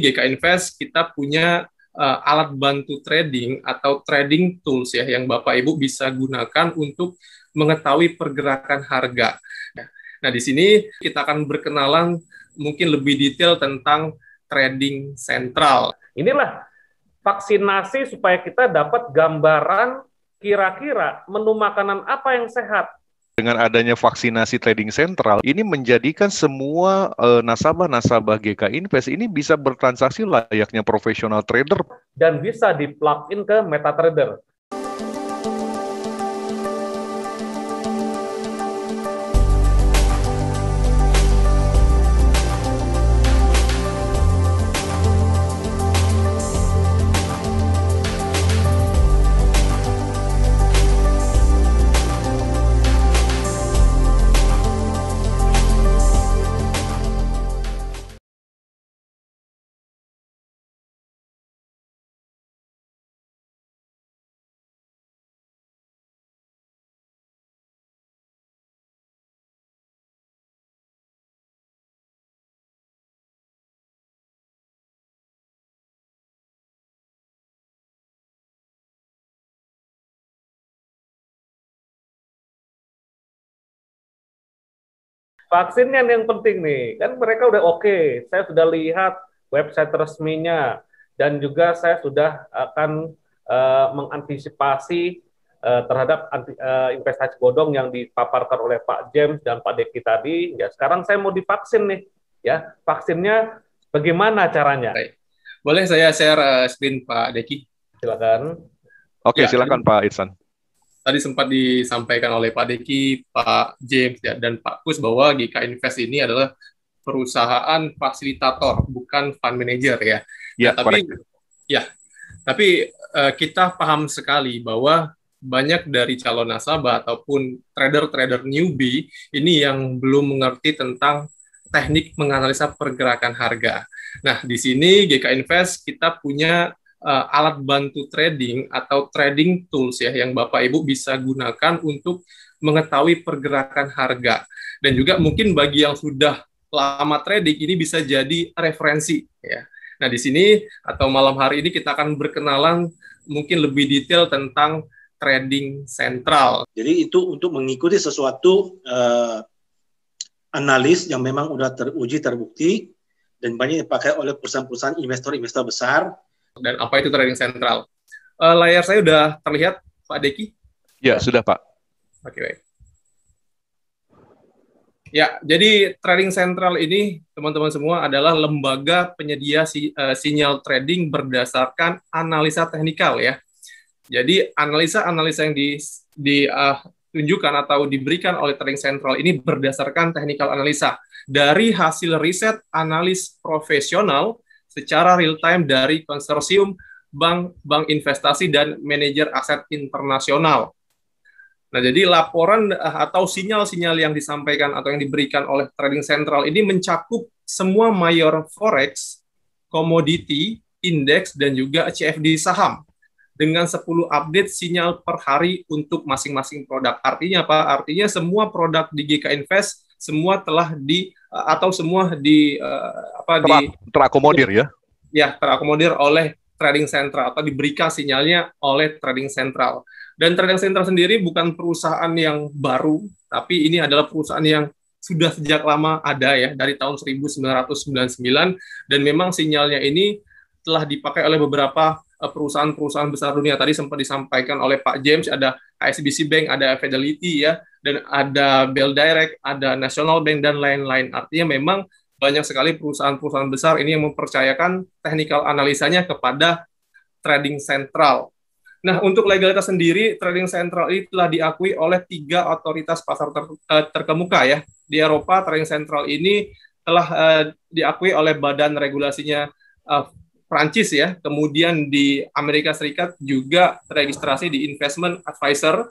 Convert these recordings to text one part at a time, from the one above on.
GK Invest kita punya alat bantu trading atau trading tools ya yang Bapak Ibu bisa gunakan untuk mengetahui pergerakan harga. Nah, di sini kita akan berkenalan mungkin lebih detail tentang trading sentral. Inilah vaksinasi supaya kita dapat gambaran kira-kira menu makanan apa yang sehat. Dengan adanya vaksinasi trading sentral, ini menjadikan semua nasabah-nasabah GK Invest ini bisa bertransaksi layaknya profesional trader. Dan bisa di-plug-in ke MetaTrader. Vaksinnya yang penting nih, kan mereka udah oke. Saya sudah lihat website resminya, dan juga saya sudah akan mengantisipasi terhadap investasi bodong yang dipaparkan oleh Pak James dan Pak Deki tadi. Ya, sekarang saya mau divaksin nih. Ya, vaksinnya bagaimana caranya? Baik. Boleh saya share screen Pak Deki? Silakan. Oke, silakan Pak Ihsan. Tadi sempat disampaikan oleh Pak Deki, Pak James, dan Pak Kus bahwa GK Invest ini adalah perusahaan fasilitator, bukan fund manager ya. Ya, tapi kita paham sekali bahwa banyak dari calon nasabah ataupun trader-trader newbie ini yang belum mengerti tentang teknik menganalisa pergerakan harga. Nah, di sini GK Invest kita punya alat bantu trading atau trading tools ya yang Bapak Ibu bisa gunakan untuk mengetahui pergerakan harga. Dan juga mungkin bagi yang sudah lama trading ini bisa jadi referensi ya. Nah, di sini atau malam hari ini kita akan berkenalan mungkin lebih detail tentang trading sentral. Jadi itu untuk mengikuti sesuatu analis yang memang sudah teruji, terbukti, dan banyak dipakai oleh perusahaan-perusahaan investor-investor besar. Dan apa itu trading sentral? Layar saya sudah terlihat, Pak Deki? Ya, sudah Pak. Oke, baik. Ya, jadi trading sentral ini, teman-teman semua, adalah lembaga penyedia sinyal trading berdasarkan analisa teknikal ya. Jadi analisa-analisa yang ditunjukkan atau diberikan oleh trading sentral ini berdasarkan technical analisa dari hasil riset analis profesional secara real time dari konsorsium bank investasi dan manajer aset internasional. Nah, jadi laporan atau sinyal-sinyal yang disampaikan atau yang diberikan oleh trading sentral ini mencakup semua mayor forex, komoditi, indeks, dan juga CFD saham dengan 10 update sinyal per hari untuk masing-masing produk. Artinya apa? Artinya semua produk di GK Invest semua telah terakomodir ya? Ya, terakomodir oleh trading sentral atau diberikan sinyalnya oleh trading sentral. Dan trading sentral sendiri bukan perusahaan yang baru, tapi ini adalah perusahaan yang sudah sejak lama ada ya, dari tahun 1999, dan memang sinyalnya ini telah dipakai oleh beberapa perusahaan-perusahaan besar dunia. Tadi sempat disampaikan oleh Pak James, ada HSBC Bank, ada Fidelity ya, dan ada Bell Direct, ada National Bank, dan lain-lain. Artinya memang banyak sekali perusahaan-perusahaan besar ini yang mempercayakan technical analisanya kepada trading sentral. Nah, untuk legalitas sendiri, trading sentral ini telah diakui oleh 3 otoritas pasar terkemuka ya. Di Eropa, trading sentral ini telah diakui oleh badan regulasinya Prancis ya. Kemudian di Amerika Serikat juga registrasi di Investment Advisor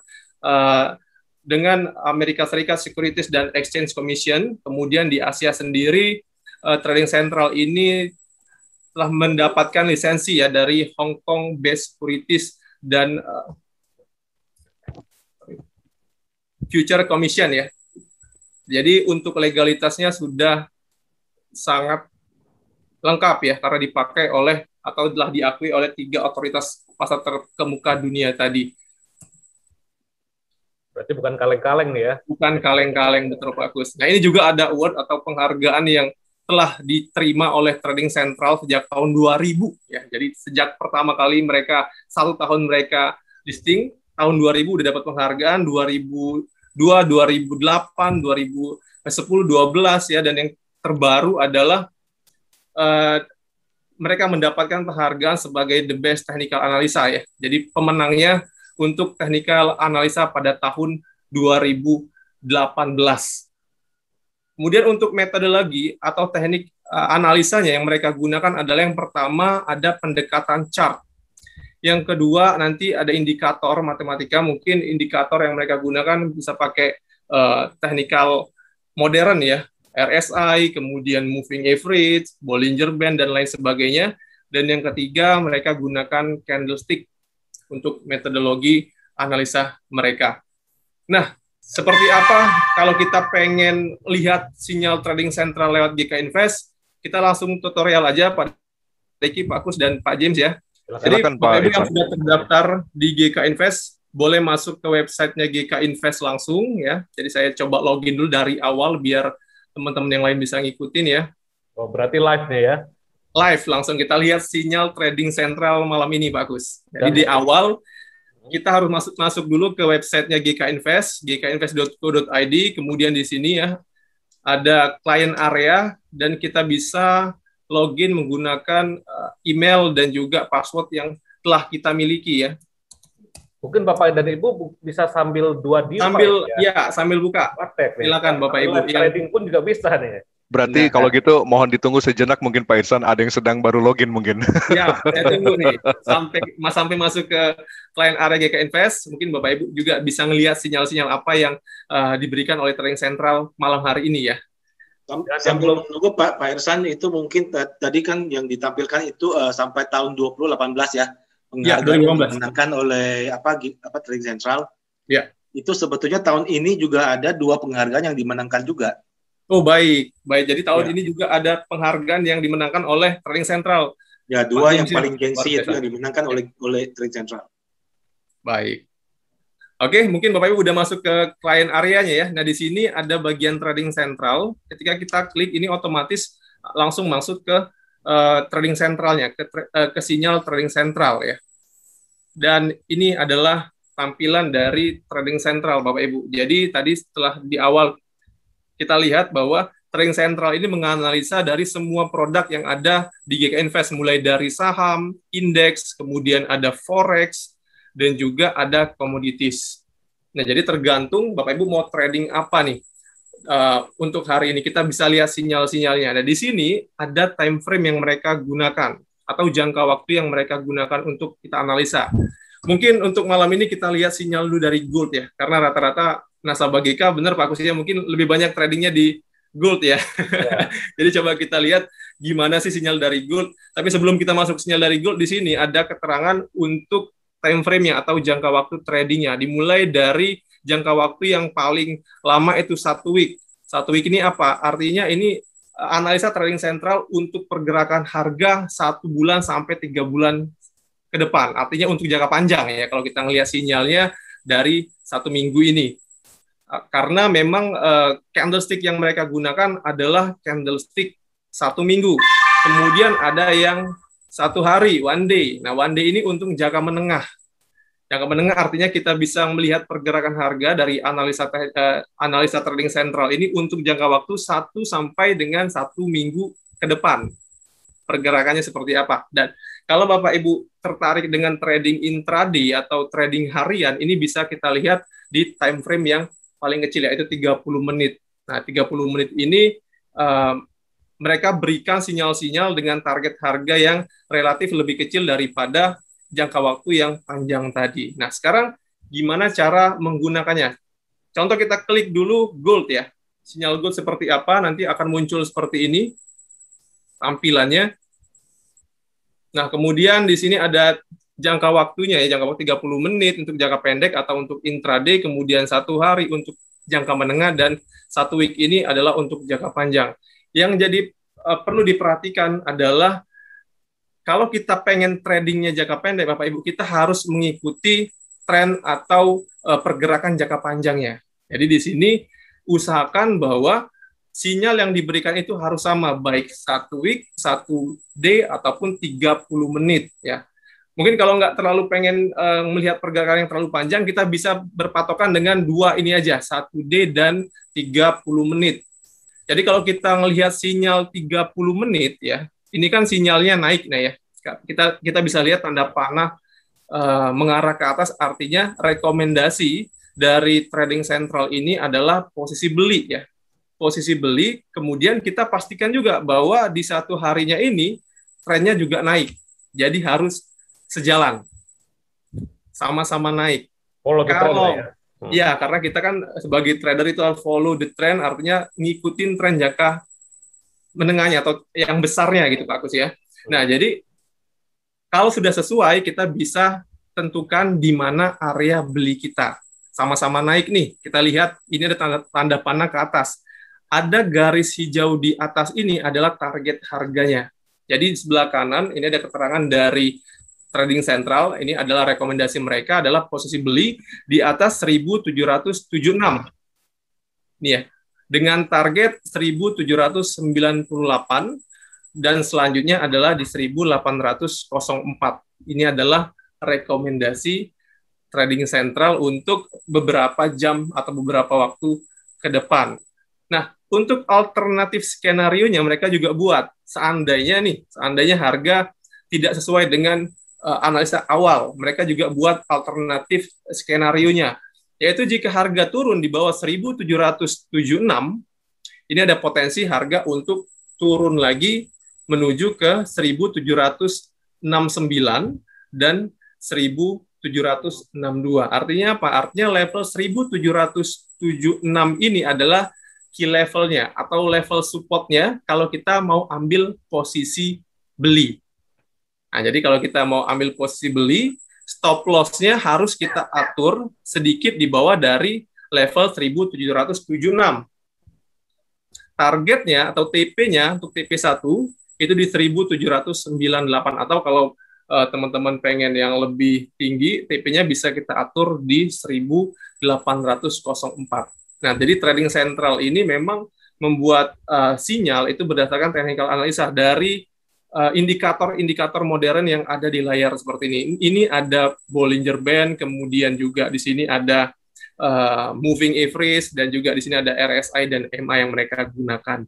dengan Amerika Serikat Securities dan Exchange Commission. Kemudian di Asia sendiri, trading sentral ini telah mendapatkan lisensi ya dari Hong Kong Based Securities dan Future Commission ya. Jadi untuk legalitasnya sudah sangat lengkap ya, karena dipakai oleh atau telah diakui oleh 3 otoritas pasar terkemuka dunia tadi. Berarti bukan kaleng-kaleng nih ya? Bukan kaleng-kaleng, betul Pak Kus. Nah, ini juga ada award atau penghargaan yang telah diterima oleh Trading Central sejak tahun 2000 ya. Jadi sejak pertama kali mereka 1 tahun mereka listing, tahun 2000 udah dapat penghargaan, 2002, 2008, 2010, 12 ya, dan yang terbaru adalah mereka mendapatkan penghargaan sebagai the best technical analisa ya. Jadi pemenangnya untuk technical analisa pada tahun 2018. Kemudian untuk metodologi atau teknik analisanya yang mereka gunakan adalah yang pertama ada pendekatan chart. Yang kedua nanti ada indikator matematika, mungkin indikator yang mereka gunakan bisa pakai technical modern ya, RSI, kemudian moving average, Bollinger Band, dan lain sebagainya. Dan yang ketiga mereka gunakan candlestick untuk metodologi analisa mereka. Nah, seperti apa kalau kita pengen lihat sinyal trading sentral lewat GK Invest, kita langsung tutorial aja Pak Deki, Pak Kus, dan Pak James ya. Jadi Bapak Ibu yang sudah terdaftar di GK Invest, boleh masuk ke websitenya GK Invest langsung ya. Jadi saya coba login dulu dari awal biar teman-teman yang lain bisa ngikutin ya. Oh, berarti live nih ya? Live, langsung kita lihat sinyal trading sentral malam ini, Pak Kus. Jadi di awal, kita harus masuk dulu ke websitenya GK Invest, gkinvest.co.id, kemudian di sini ya, ada client area, dan kita bisa login menggunakan email dan juga password yang telah kita miliki ya. Mungkin Bapak dan Ibu bisa sambil dua device sambil buka. Silakan Bapak Ibu. Trading pun juga bisa nih. Berarti kalau gitu mohon ditunggu sejenak, mungkin Pak Irsan ada yang sedang baru login mungkin. Ya, saya tunggu nih sampai masuk ke client area GK Invest, mungkin Bapak Ibu juga bisa ngelihat sinyal-sinyal apa yang diberikan oleh Trading Central malam hari ini ya. Sambil menunggu Pak Irsan, itu mungkin tadi kan yang ditampilkan itu sampai tahun 2018 ya. Penghargaan yang dimenangkan oleh Trading Central. Ya. Itu sebetulnya tahun ini juga ada 2 penghargaan yang dimenangkan juga. Oh baik. Jadi tahun ini juga ada penghargaan yang dimenangkan oleh Trading Central. Ya, 2 yang paling gengsi itu yang dimenangkan oleh Trading Central. Baik. Oke, mungkin Bapak Ibu udah masuk ke client areanya ya. Nah, di sini ada bagian Trading Central. Ketika kita klik ini otomatis langsung masuk ke Trading Centralnya, ke sinyal Trading Central ya. Dan ini adalah tampilan dari Trading Central Bapak Ibu. Jadi tadi setelah di awal kita lihat bahwa Trading Central ini menganalisa dari semua produk yang ada di GK Invest, mulai dari saham, indeks, kemudian ada forex, dan juga ada commodities. Nah, jadi tergantung Bapak Ibu mau trading apa nih. Untuk hari ini kita bisa lihat sinyal-sinyalnya. Nah, di sini ada time frame yang mereka gunakan atau jangka waktu yang mereka gunakan untuk kita analisa. Mungkin untuk malam ini kita lihat sinyal dulu dari gold ya, karena rata-rata nasabah GK, benar Pak Kusya, mungkin lebih banyak tradingnya di gold ya. Jadi coba kita lihat gimana sih sinyal dari gold. Tapi sebelum kita masuk sinyal dari gold, di sini ada keterangan untuk time frame-nya atau jangka waktu tradingnya. Dimulai dari jangka waktu yang paling lama itu 1 week. 1 week ini apa? Artinya ini analisa Trading Central untuk pergerakan harga 1 bulan sampai 3 bulan ke depan. Artinya untuk jangka panjang ya, kalau kita ngelihat sinyalnya dari 1 minggu ini. Karena memang candlestick yang mereka gunakan adalah candlestick 1 minggu. Kemudian ada yang 1 hari, 1 day. Nah, 1 day ini untuk jangka menengah. Jangka menengah artinya kita bisa melihat pergerakan harga dari analisa Trading Central ini untuk jangka waktu 1 sampai dengan 1 minggu ke depan. Pergerakannya seperti apa. Dan kalau Bapak Ibu tertarik dengan trading intraday atau trading harian, ini bisa kita lihat di time frame yang paling kecil, yaitu 30 menit. Nah, 30 menit ini mereka berikan sinyal-sinyal dengan target harga yang relatif lebih kecil daripada jangka waktu yang panjang tadi. Nah, sekarang gimana cara menggunakannya? Contoh kita klik dulu gold ya. Sinyal gold seperti apa, nanti akan muncul seperti ini tampilannya. Nah, kemudian di sini ada jangka waktunya ya, jangka waktu 30 menit untuk jangka pendek atau untuk intraday, kemudian 1 hari untuk jangka menengah, dan 1 week ini adalah untuk jangka panjang. Yang jadi perlu diperhatikan adalah kalau kita pengen tradingnya jangka pendek, Bapak Ibu, kita harus mengikuti tren atau pergerakan jangka panjangnya. Jadi di sini usahakan bahwa sinyal yang diberikan itu harus sama, baik 1 week, 1 day, ataupun 30 menit. Ya. Mungkin kalau nggak terlalu pengen melihat pergerakan yang terlalu panjang, kita bisa berpatokan dengan 2 ini aja, 1 day dan 30 menit. Jadi kalau kita melihat sinyal 30 menit, ya, ini kan sinyalnya naik, nah ya. Kita bisa lihat tanda panah mengarah ke atas, artinya rekomendasi dari trading sentral ini adalah posisi beli, ya. Posisi beli, kemudian kita pastikan juga bahwa di satu harinya ini trennya juga naik. Jadi harus sejalan, sama-sama naik. Follow the trend ya. Ya, karena kita kan sebagai trader itu harus follow the trend, artinya ngikutin tren jangka menengahnya atau yang besarnya gitu Pak Kus ya. Nah, jadi kalau sudah sesuai, kita bisa tentukan di mana area beli kita. Sama-sama naik nih, kita lihat ini ada tanda panah ke atas. Ada garis hijau di atas ini adalah target harganya. Jadi di sebelah kanan ini ada keterangan dari Trading Central, ini adalah rekomendasi mereka adalah posisi beli di atas 1776. Nih ya, dengan target 1798 dan selanjutnya adalah di 1804. Ini adalah rekomendasi Trading Central untuk beberapa jam atau beberapa waktu ke depan. Nah, untuk alternatif skenario-nya mereka juga buat. Seandainya harga tidak sesuai dengan analisa awal, mereka juga buat alternatif skenario-nya, yaitu jika harga turun di bawah 1776, ini ada potensi harga untuk turun lagi menuju ke 1769 dan 1762. Artinya apa? Artinya level 1776 ini adalah key levelnya atau level supportnya kalau kita mau ambil posisi beli. Nah, jadi kalau kita mau ambil posisi beli, stop loss-nya harus kita atur sedikit di bawah dari level 1776. Targetnya atau TP-nya untuk TP1 itu di 1798, atau kalau teman-teman pengen yang lebih tinggi, TP-nya bisa kita atur di 1804. Nah, jadi Trading Central ini memang membuat sinyal itu berdasarkan technical analisa dari indikator-indikator modern yang ada di layar seperti ini. Ini ada Bollinger Band, kemudian juga di sini ada moving average, dan juga di sini ada RSI dan MA yang mereka gunakan.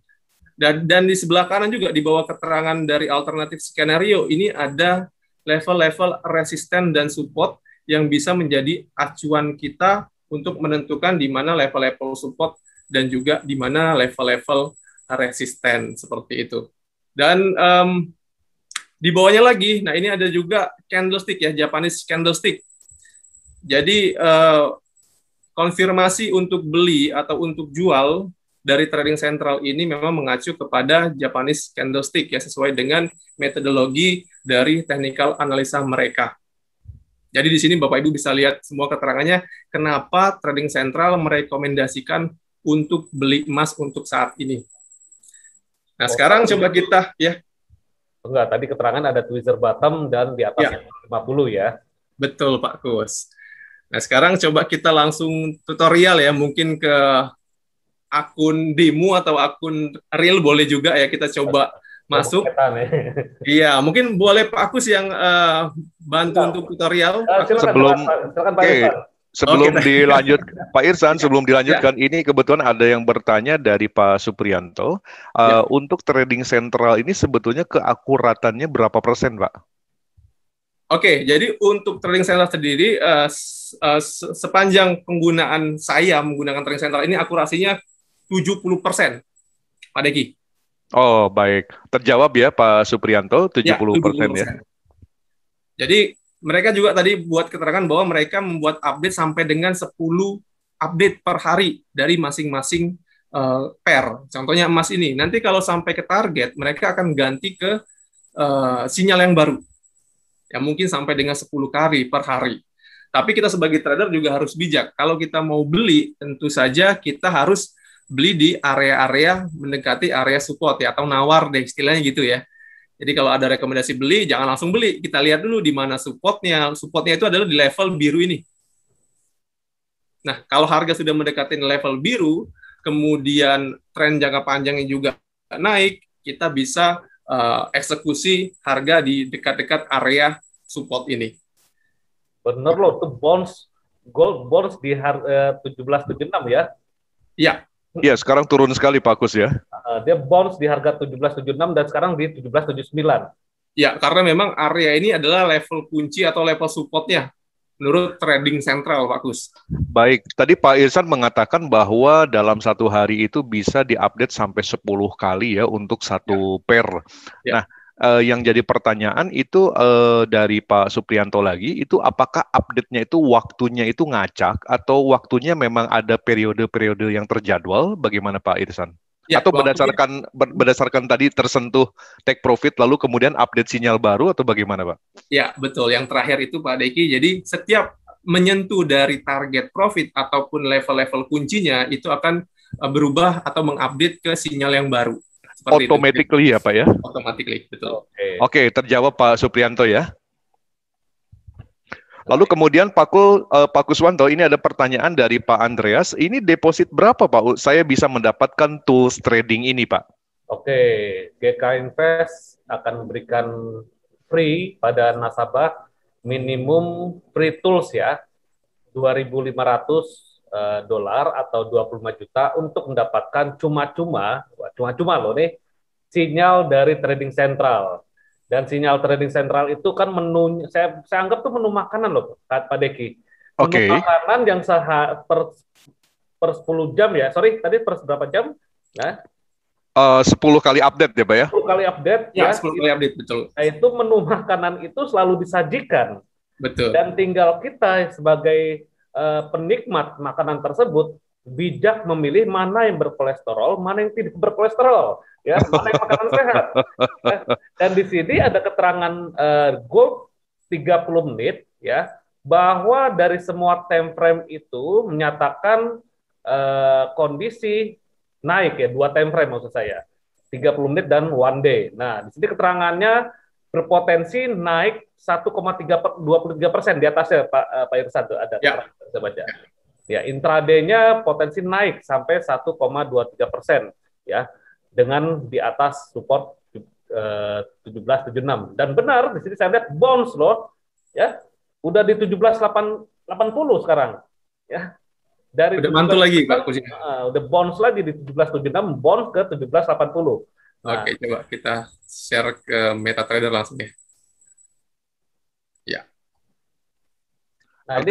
Dan di sebelah kanan juga di bawah keterangan dari alternatif skenario, ini ada level-level resisten dan support yang bisa menjadi acuan kita untuk menentukan di mana level-level support dan juga di mana level-level resisten seperti itu. Dan di bawahnya lagi, nah ini ada juga candlestick ya, Japanese candlestick. Jadi konfirmasi untuk beli atau untuk jual dari Trading Central ini memang mengacu kepada Japanese candlestick ya, sesuai dengan metodologi dari technical analisa mereka. Jadi di sini Bapak Ibu bisa lihat semua keterangannya kenapa Trading Central merekomendasikan untuk beli emas untuk saat ini. Nah, sekarang coba kita ya. Enggak, tadi keterangan ada tweezer bottom dan di atas ya. 50 ya. Betul Pak Kus. Nah, sekarang coba kita langsung tutorial ya, mungkin ke akun demo atau akun real boleh juga ya, kita coba masuk. Iya, mungkin boleh Pak Kus yang bantu untuk tutorial. Sebelum dilanjut, Pak Irsan, sebelum dilanjutkan, ini kebetulan ada yang bertanya dari Pak Suprianto, untuk Trading Central ini sebetulnya keakuratannya berapa persen, Pak? Oke, jadi untuk Trading Central sendiri, sepanjang penggunaan saya menggunakan Trading Central ini akurasinya 70%, Pak Deki. Oh, baik. Terjawab ya, Pak Suprianto, 70% ya. Jadi, mereka juga tadi buat keterangan bahwa mereka membuat update sampai dengan 10 update per hari dari masing-masing pair. Contohnya emas ini. Nanti kalau sampai ke target, mereka akan ganti ke sinyal yang baru. Ya mungkin sampai dengan 10 kali per hari. Tapi kita sebagai trader juga harus bijak. Kalau kita mau beli, tentu saja kita harus beli di area-area mendekati area support ya, atau nawar deh istilahnya gitu ya. Jadi kalau ada rekomendasi beli, jangan langsung beli. Kita lihat dulu di mana supportnya. Supportnya itu adalah di level biru ini. Nah, kalau harga sudah mendekati level biru, kemudian tren jangka panjangnya juga naik, kita bisa eksekusi harga di dekat-dekat area support ini. Bener loh, tuh gold bonds di 1776 ya. Iya. Iya, sekarang turun sekali Pak Kus ya. Dia bonds di harga 1776 dan sekarang di 1779. Ya, karena memang area ini adalah level kunci atau level supportnya menurut trading sentral, Pak Kus. Baik, tadi Pak Irsan mengatakan bahwa dalam satu hari itu bisa diupdate sampai 10 kali ya untuk satu pair. Ya. Nah, yang jadi pertanyaan itu dari Pak Suprianto lagi, itu apakah update-nya itu waktunya itu ngacak atau waktunya memang ada periode-periode yang terjadwal? Bagaimana Pak Irsan? Ya, atau berdasarkan tadi tersentuh take profit lalu kemudian update sinyal baru atau bagaimana Pak? Ya, betul. Yang terakhir itu Pak Deki, jadi setiap menyentuh dari target profit ataupun level-level kuncinya itu akan berubah atau mengupdate ke sinyal yang baru. Automatically ya Pak ya? Automatically, betul. Oke, terjawab Pak Suprianto ya. Lalu kemudian Pak Kuswanto, ini ada pertanyaan dari Pak Andreas. Ini deposit berapa Pak? Saya bisa mendapatkan tools trading ini Pak. Oke, GK Invest akan memberikan free pada nasabah minimum free tools ya, $2.500 atau 25 juta untuk mendapatkan cuma-cuma loh nih, sinyal dari trading sentral. Dan sinyal trading sentral itu kan menu, saya anggap tuh menu makanan loh, Pak Deki. Menu makanan yang per 10 jam ya, sorry tadi per berapa jam? Nah, 10 kali update ya Pak ya? 10 kali update ya, 10 kali update, betul. Nah, itu menu makanan itu selalu disajikan. Betul. Dan tinggal kita sebagai penikmat makanan tersebut bijak memilih mana yang berkolesterol, mana yang tidak berkolesterol, ya, mana yang makanan sehat. Ya. Dan di sini ada keterangan gold 30 menit, ya, bahwa dari semua time frame itu menyatakan kondisi naik ya, 2 time frame maksud saya, 30 menit dan 1 day. Nah, di sini keterangannya berpotensi naik 1,23% di atasnya Pak Irsan tuh ada. Ya. Saya baca. Ya, intraday-nya potensi naik sampai 1,23% ya, dengan di atas support 1776. Dan benar di sini saya lihat bonds loh ya, udah di 1780 sekarang ya. Dari udah mantul lagi Pak Kus. Udah bonds lagi di 1776, bonds ke 1780. Nah. Oke, coba kita share ke MetaTrader langsung ya. Ya. Nah,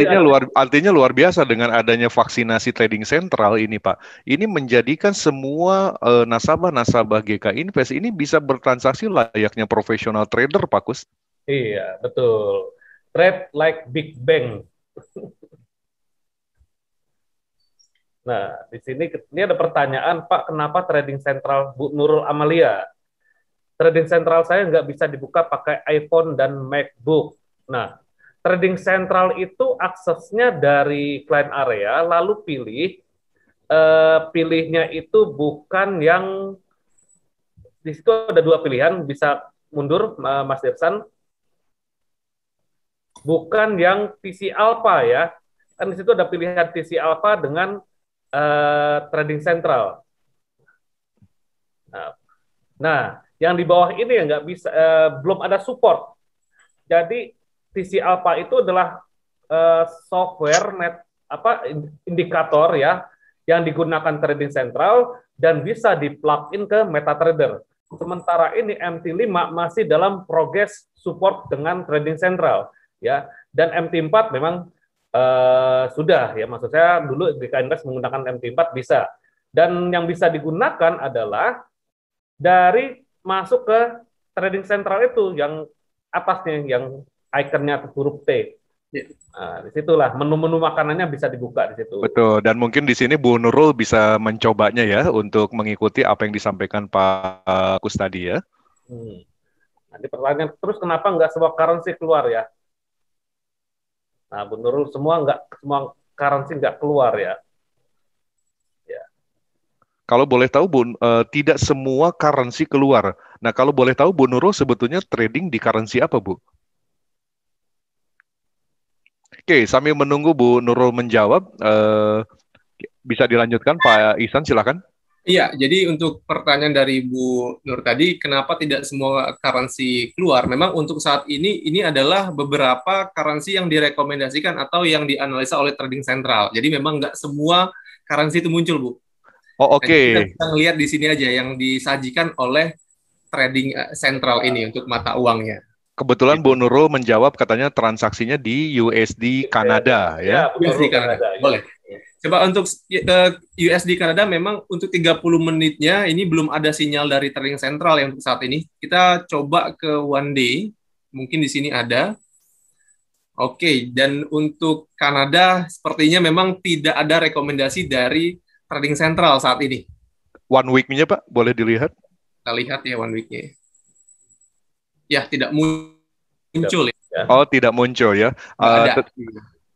artinya luar biasa dengan adanya vaksinasi trading sentral ini Pak. Ini menjadikan semua nasabah-nasabah GK Invest ini bisa bertransaksi layaknya profesional trader Pak Kus. Iya, betul. Trade like big bank. Nah, di sini ini ada pertanyaan, Pak, kenapa trading sentral Bu Nurul Amalia? Trading sentral saya nggak bisa dibuka pakai iPhone dan MacBook. Nah, trading sentral itu aksesnya dari client area, lalu pilihnya itu bukan yang, di situ ada 2 pilihan, bisa mundur Mas Irsan, bukan yang TC Alpha ya, kan di situ ada pilihan TC Alpha dengan trading sentral. Nah, yang di bawah ini ya nggak bisa, belum ada support. Jadi TC Alpha itu adalah software indikator ya yang digunakan trading sentral dan bisa di-plug-in ke MetaTrader. Sementara ini MT5 masih dalam progress support dengan trading sentral ya, dan MT4 memang sudah ya, maksud saya dulu GK Invest menggunakan MT4 bisa, dan yang bisa digunakan adalah dari masuk ke trading sentral itu yang atasnya yang ikonnya huruf T. Nah, disitulah menu-menu makanannya bisa dibuka di situ. Betul, dan mungkin di sini Bu Nurul bisa mencobanya ya untuk mengikuti apa yang disampaikan Pak Kus tadi ya. Nanti pertanyaan terus, kenapa nggak semua currency keluar ya? Nah, Bu Nurul, semua currency nggak keluar ya. Ya. Kalau boleh tahu, tidak semua currency keluar. Nah, kalau boleh tahu, Bu Nurul sebetulnya trading di currency apa, Bu? Oke, sambil menunggu Bu Nurul menjawab, bisa dilanjutkan, Pak Ihsan, silakan. Iya, jadi untuk pertanyaan dari Bu Nur tadi, kenapa tidak semua currency keluar? Memang untuk saat ini adalah beberapa currency yang direkomendasikan atau yang dianalisa oleh trading sentral. Jadi memang nggak semua currency itu muncul, Bu. Oh, oke. Kita bisa lihat di sini aja yang disajikan oleh trading sentral ini untuk mata uangnya. Kebetulan Bu Nurul menjawab katanya transaksinya di USD Kanada, ya. USD Kanada, boleh. Coba untuk USD Kanada memang untuk 30 menitnya ini belum ada sinyal dari trading sentral yang untuk saat ini. Kita coba ke one day, mungkin di sini ada. Oke, dan untuk Kanada sepertinya memang tidak ada rekomendasi dari trading sentral saat ini. One week-nya, Pak, boleh dilihat? Kita lihat ya one week-nya. Ya, tidak muncul. Ya. Oh, tidak muncul ya.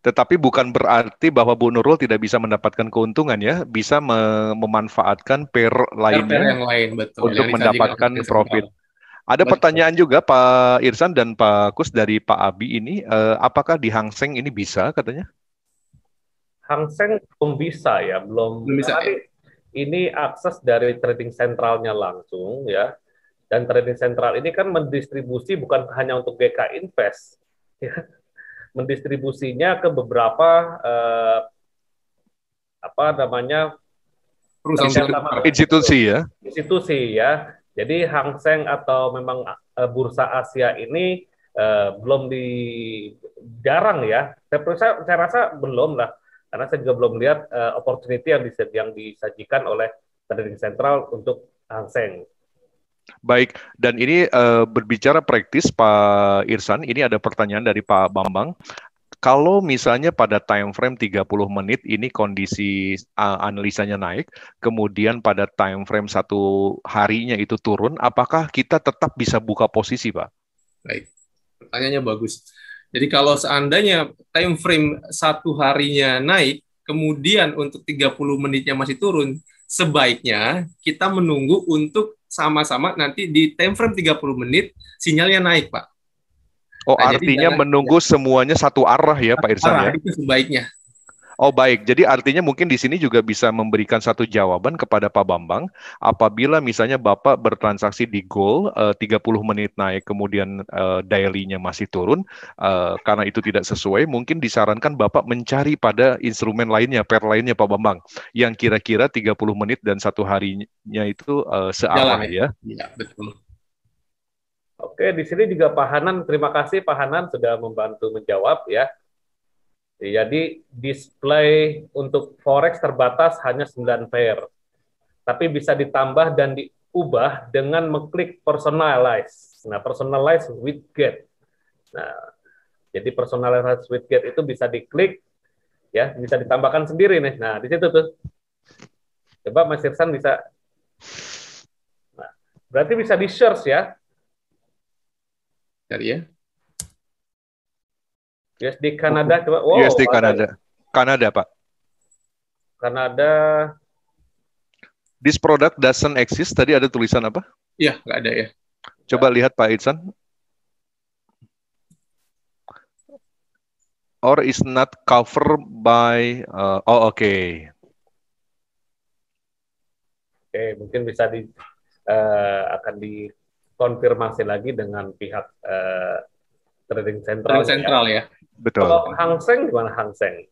Tetapi bukan berarti bahwa Bu Nurul tidak bisa mendapatkan keuntungan ya, bisa memanfaatkan pair lainnya yang lain, betul, untuk mendapatkan profit. Ada pertanyaan juga Pak Irsan dan Pak Kus dari Pak Abi ini, apakah di Hang Seng ini bisa katanya? Hang Seng belum bisa ya, belum bisa. Ya. Ini akses dari trading sentralnya langsung ya, dan trading sentral ini kan mendistribusi bukan hanya untuk GK Invest, ya. Mendistribusinya ke beberapa institusi ya. Institusi ya. Jadi Hang Seng atau memang bursa Asia ini belum jarang ya. Saya rasa belum lah, karena saya juga belum lihat opportunity yang disajikan oleh trading sentral untuk Hang Seng. Baik, dan ini berbicara praktis Pak Irsan, ini ada pertanyaan dari Pak Bambang. Kalau misalnya pada time frame 30 menit ini kondisi analisanya naik, kemudian pada time frame 1 harinya itu turun, apakah kita tetap bisa buka posisi, Pak? Baik, pertanyaannya bagus. Jadi kalau seandainya time frame 1 harinya naik, kemudian untuk 30 menitnya masih turun, sebaiknya kita menunggu untuk sama-sama nanti di time frame 30 menit sinyalnya naik, Pak. Oh, nah, artinya menunggu semuanya satu arah ya, Pak Irsan ya? Itu sebaiknya. Oh, baik. Jadi artinya mungkin di sini juga bisa memberikan satu jawaban kepada Pak Bambang. Apabila misalnya Bapak bertransaksi di gold 30 menit naik, kemudian daily-nya masih turun, karena itu tidak sesuai, mungkin disarankan Bapak mencari pada instrumen lainnya, pair lainnya Pak Bambang, yang kira-kira 30 menit dan 1 harinya itu searah ya. Iya, betul. Oke, di sini juga Pak Hanan, terima kasih Pak Hanan sudah membantu menjawab ya. Jadi display untuk forex terbatas hanya 9 pair. Tapi bisa ditambah dan diubah dengan mengklik personalize. Nah, personalize widget. Nah, jadi personalize widget itu bisa diklik ya, bisa ditambahkan sendiri nih. Nah, di situ tuh. Coba Mas Irsan bisa. Nah, berarti bisa di-search ya. Cari ya. USD Kanada coba. Wow, USD Kanada. Kanada, Pak. Kanada. This product doesn't exist. Tadi ada tulisan apa? Iya, nggak ada ya. Coba lihat Pak Itsan. Or is not covered by. Oke, mungkin bisa akan dikonfirmasi lagi dengan pihak trading sentral. Ya. Betul. Kalau Hang Seng gimana Hang Seng?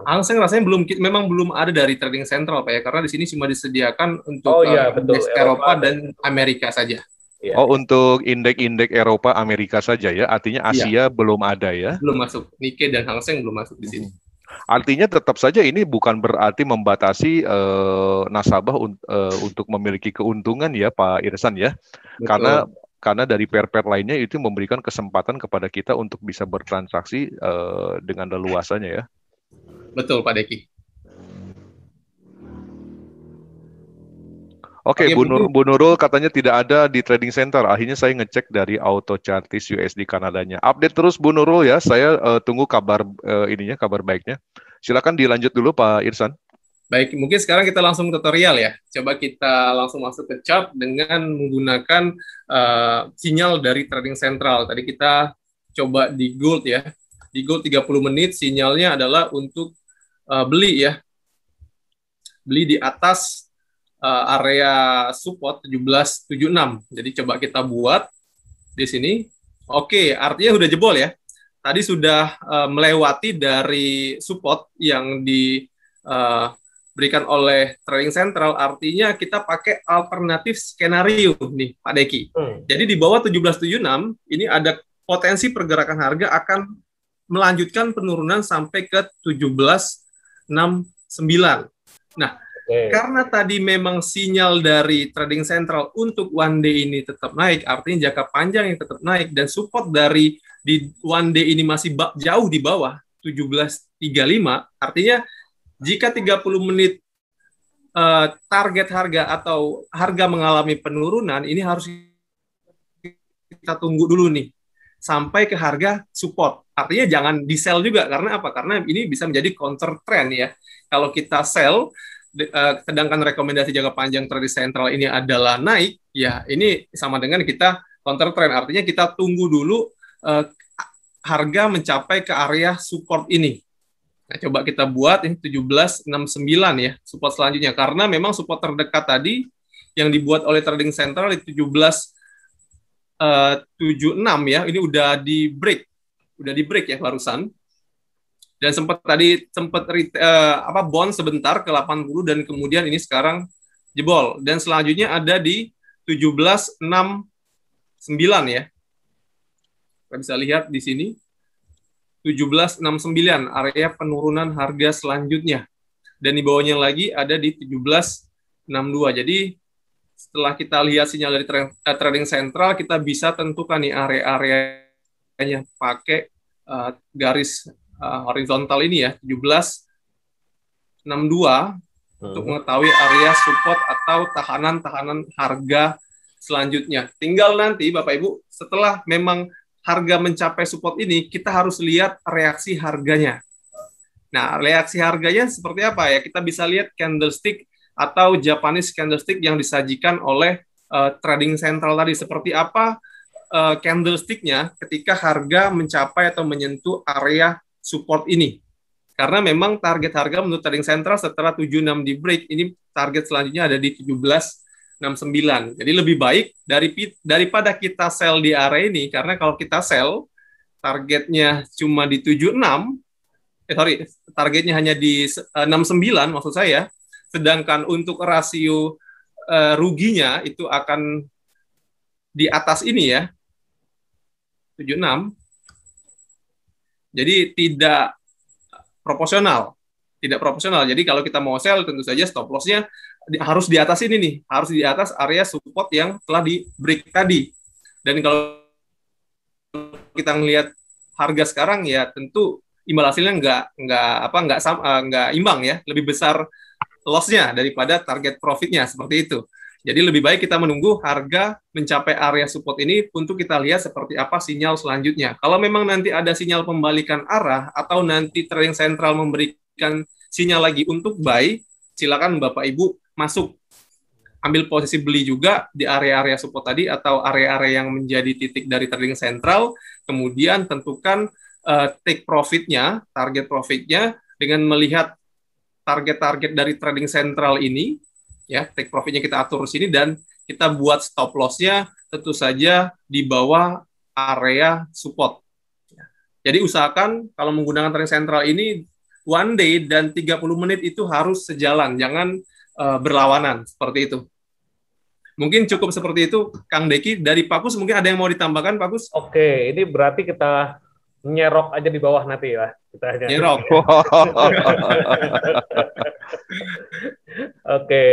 Hang Seng rasanya memang belum ada dari trading sentral Pak ya, karena di sini cuma disediakan untuk indeks Eropa dan Amerika saja. Ya. Oh, untuk indeks Eropa Amerika saja ya, artinya Asia belum ada ya? Belum masuk, Nikkei dan Hang Seng belum masuk di sini. Artinya tetap saja ini bukan berarti membatasi nasabah untuk memiliki keuntungan ya Pak Irsan ya. Betul. Karena dari pair-pair lainnya itu memberikan kesempatan kepada kita untuk bisa bertransaksi dengan leluasanya ya. Betul Pak Deki. Oke, Bu Nurul katanya tidak ada di trading center. Akhirnya saya ngecek dari Auto Chartis USD Kanadanya. Update terus Bu Nurul ya. Saya tunggu kabar kabar baiknya. Silakan dilanjut dulu Pak Irsan. Baik, mungkin sekarang kita langsung tutorial ya. Coba kita langsung masuk ke chart dengan menggunakan sinyal dari trading sentral. Tadi kita coba di gold ya. Di gold 30 menit sinyalnya adalah untuk beli ya. Beli di atas area support 1776. Jadi coba kita buat di sini. Oke, artinya udah jebol ya. Tadi sudah melewati dari support yang diberikan oleh trading sentral, artinya kita pakai alternatif skenario nih Pak Deki. Jadi di bawah 1776 ini ada potensi pergerakan harga akan melanjutkan penurunan sampai ke 1769. Nah, karena tadi memang sinyal dari trading sentral untuk one day ini tetap naik, artinya jangka panjang yang tetap naik, dan support dari di one day ini masih jauh di bawah 1735, artinya jika 30 menit target harga atau harga mengalami penurunan, ini harus kita tunggu dulu nih sampai ke harga support. Artinya jangan di sell juga, karena apa? Karena ini bisa menjadi counter trend ya. Kalau kita sell, sedangkan rekomendasi jangka panjang trading sentral ini adalah naik, ya ini sama dengan kita counter trend. Artinya kita tunggu dulu harga mencapai ke area support ini. Nah, coba kita buat ini 1769 ya, support selanjutnya. Karena memang support terdekat tadi yang dibuat oleh trading sentral di 1776 ya, ini udah di break ya barusan. Dan sempat bond sebentar ke 80 dan kemudian ini sekarang jebol. Dan selanjutnya ada di 1769 ya. Kita bisa lihat di sini 1769 area penurunan harga selanjutnya. Dan di bawahnya lagi ada di 1762. Jadi setelah kita lihat sinyal dari trading sentral, kita bisa tentukan nih area-areanya pakai garis horizontal ini ya, 1762 untuk mengetahui area support atau tahanan-tahanan harga selanjutnya. Tinggal nanti Bapak Ibu, setelah memang harga mencapai support ini, kita harus lihat reaksi harganya. Nah, reaksi harganya seperti apa ya? Kita bisa lihat candlestick atau Japanese candlestick yang disajikan oleh trading sentral tadi. Seperti apa candlesticknya ketika harga mencapai atau menyentuh area support ini. Karena memang target harga menurut trading sentral setelah 76 di break, ini target selanjutnya ada di 1769. Jadi lebih baik daripada kita sell di area ini, karena kalau kita sell targetnya cuma di 76, targetnya hanya di 69 maksud saya, sedangkan untuk rasio ruginya itu akan di atas ini ya, 76. Jadi tidak proporsional. Jadi kalau kita mau sell, tentu saja stop loss-nya harus di atas ini nih, harus di atas area support yang telah di break tadi. Dan kalau kita melihat harga sekarang ya tentu imbal hasilnya nggak imbang ya, lebih besar loss-nya daripada target profit-nya seperti itu. Jadi lebih baik kita menunggu harga mencapai area support ini untuk kita lihat seperti apa sinyal selanjutnya. Kalau memang nanti ada sinyal pembalikan arah atau nanti trading sentral memberikan sinyal lagi untuk buy, silakan Bapak Ibu masuk. Ambil posisi beli juga di area-area support tadi atau area-area yang menjadi titik dari trading sentral. Kemudian tentukan take profit-nya, target profit-nya dengan melihat target-target dari trading sentral ini. Ya, take profit-nya kita atur sini dan kita buat stop loss-nya tentu saja di bawah area support. Jadi usahakan kalau menggunakan trading sentral ini one day dan 30 menit itu harus sejalan, jangan berlawanan seperti itu. Mungkin cukup seperti itu, Kang Deki. Dari Pak Kus mungkin ada yang mau ditambahkan, Pak Kus? Oke, ini berarti kita nyerok aja di bawah nanti ya. Kita hanya nyerok. Oke,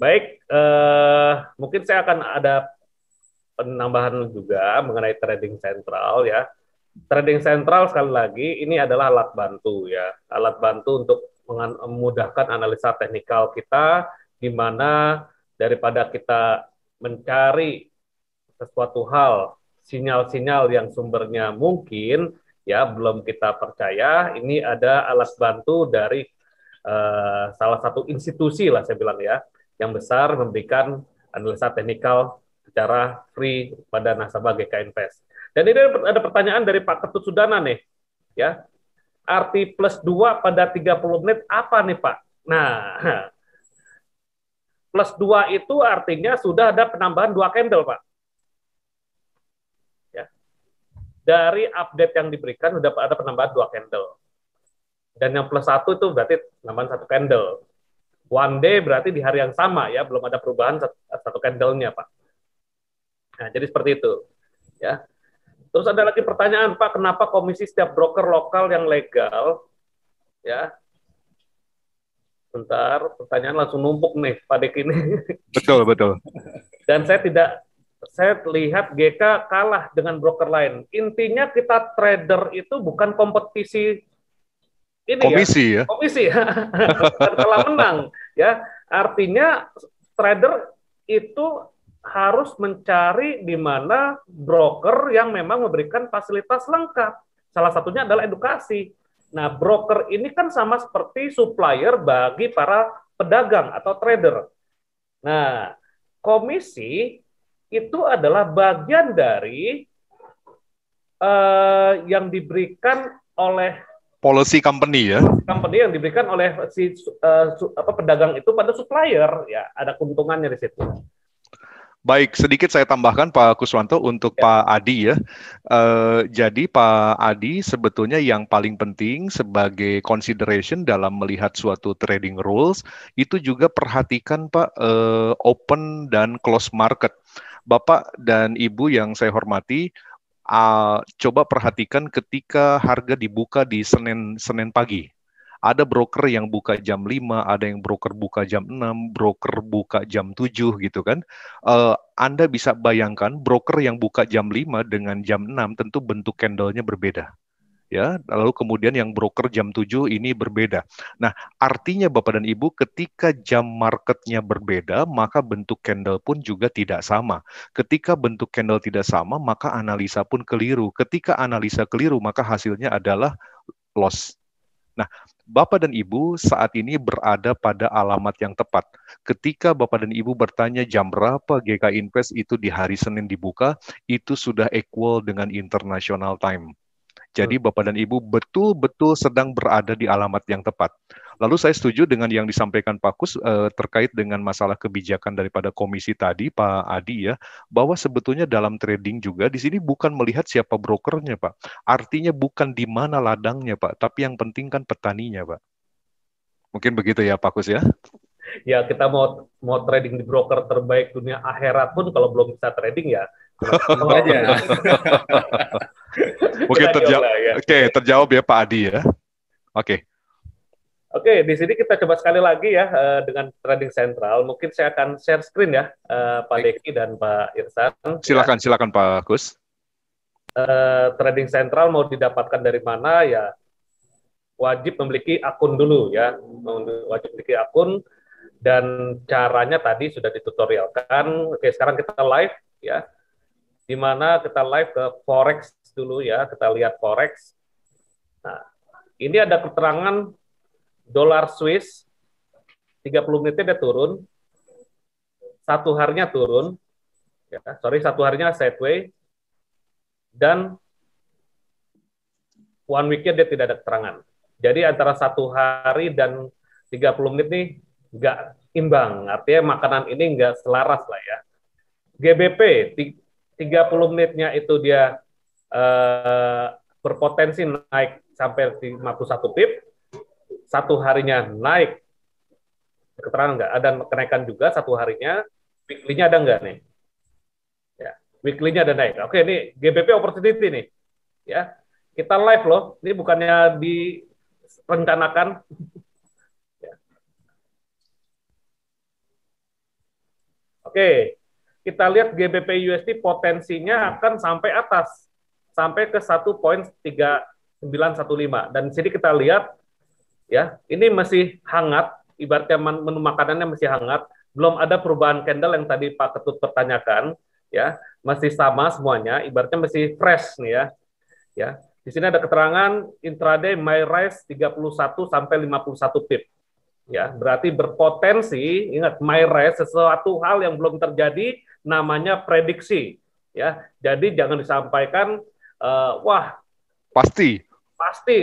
baik. Mungkin saya akan ada penambahan juga mengenai trading sentral ya. Trading sentral sekali lagi ini adalah alat bantu ya, alat bantu untuk memudahkan analisa teknikal kita, di mana daripada kita mencari sesuatu hal, sinyal-sinyal yang sumbernya mungkin ya belum kita percaya, ini ada alat bantu dari salah satu institusi lah saya bilang ya, yang besar memberikan analisa teknikal secara free pada nasabah GK Invest. Dan ini ada pertanyaan dari Pak Ketut Sudana nih, ya. Arti plus 2 pada 30 menit apa nih Pak? Nah, plus 2 itu artinya sudah ada penambahan 2 candle Pak. Ya. Dari update yang diberikan sudah ada penambahan 2 candle. Dan yang plus 1 itu berarti penambahan 1 candle. One day berarti di hari yang sama ya, belum ada perubahan 1 candle-nya Pak. Nah, jadi seperti itu. Ya. Terus ada lagi pertanyaan, Pak, kenapa komisi setiap broker lokal yang legal, ya, bentar, pertanyaan langsung numpuk nih, Pak Dek ini. Betul, betul. Dan saya lihat GK kalah dengan broker lain. Intinya kita trader itu bukan kompetisi ini komisi ya. Komisi ya. Kalah menang, ya. Artinya trader itu harus mencari di mana broker yang memang memberikan fasilitas lengkap. Salah satunya adalah edukasi. Nah, broker ini kan sama seperti supplier bagi para pedagang atau trader. Nah, komisi itu adalah bagian dari yang diberikan oleh policy company ya. Company yang diberikan oleh si pedagang itu pada supplier, ya ada keuntungannya di situ. Baik, sedikit saya tambahkan Pak Kuswanto untuk Pak Adi ya. Jadi Pak Adi sebetulnya yang paling penting sebagai consideration dalam melihat suatu trading rules itu juga perhatikan Pak open dan close market. Bapak dan Ibu yang saya hormati, coba perhatikan ketika harga dibuka di Senin pagi. Ada broker yang buka jam 5, ada yang broker buka jam 6, broker buka jam 7 gitu kan. Anda bisa bayangkan broker yang buka jam 5 dengan jam 6 tentu bentuk candle-nya berbeda. Ya, lalu kemudian yang broker jam 7 ini berbeda. Nah, artinya Bapak dan Ibu ketika jam marketnya berbeda, maka bentuk candle pun juga tidak sama. Ketika bentuk candle tidak sama, maka analisa pun keliru. Ketika analisa keliru, maka hasilnya adalah loss. Nah, Bapak dan Ibu saat ini berada pada alamat yang tepat. Ketika Bapak dan Ibu bertanya jam berapa GK Invest itu di hari Senin dibuka, itu sudah equal dengan international time. Jadi Bapak dan Ibu betul-betul sedang berada di alamat yang tepat. Lalu saya setuju dengan yang disampaikan Pak Kus terkait dengan masalah kebijakan daripada komisi tadi, Pak Adi ya, bahwa sebetulnya dalam trading juga di sini bukan melihat siapa brokernya, Pak. Artinya bukan di mana ladangnya, Pak, tapi yang penting kan petaninya, Pak. Mungkin begitu ya, Pak Kus ya. Ya, kita mau trading di broker terbaik dunia akhirat pun kalau belum bisa trading ya. aja. Mungkin terjawab ya Pak Adi ya. Oke, di sini kita coba sekali lagi ya dengan Trading Central. Mungkin saya akan share screen ya, Pak Deki dan Pak Irsan. Silakan Pak Kus. Trading Central mau didapatkan dari mana ya? Wajib memiliki akun dulu ya, wajib memiliki akun dan caranya tadi sudah ditutorialkan. Oke, sekarang kita live ya. Di mana kita live ke Forex dulu ya, kita lihat Forex. Nah, ini ada keterangan dolar Swiss 30 menitnya dia turun, satu harinya turun, ya, satu harinya sideways, dan one weeknya dia tidak ada keterangan. Jadi antara satu hari dan 30 menit nih nggak imbang, artinya makanan ini nggak selaras lah ya. GBP 30 menitnya itu dia berpotensi naik sampai 51 pip, satu harinya naik, keterangan nggak? Ada kenaikan juga satu harinya, weekly-nya ada nggak nih? Ya, weekly-nya ada naik. Oke, ini GBP opportunity nih. Ya, kita live loh, ini bukannya direncanakan. Ya. Oke, kita lihat GBP USD potensinya akan sampai atas, sampai ke 1.3915. Dan di sini kita lihat, ya, ini masih hangat, ibaratnya menu makanannya masih hangat, belum ada perubahan candle yang tadi Pak Ketut pertanyakan, ya, masih sama semuanya, ibaratnya masih fresh nih ya. Ya, di sini ada keterangan intraday my rise 31 sampai 51 pip. ya berarti berpotensi. Ingat, MyRes sesuatu hal yang belum terjadi namanya prediksi, ya. Jadi jangan disampaikan wah Pasti.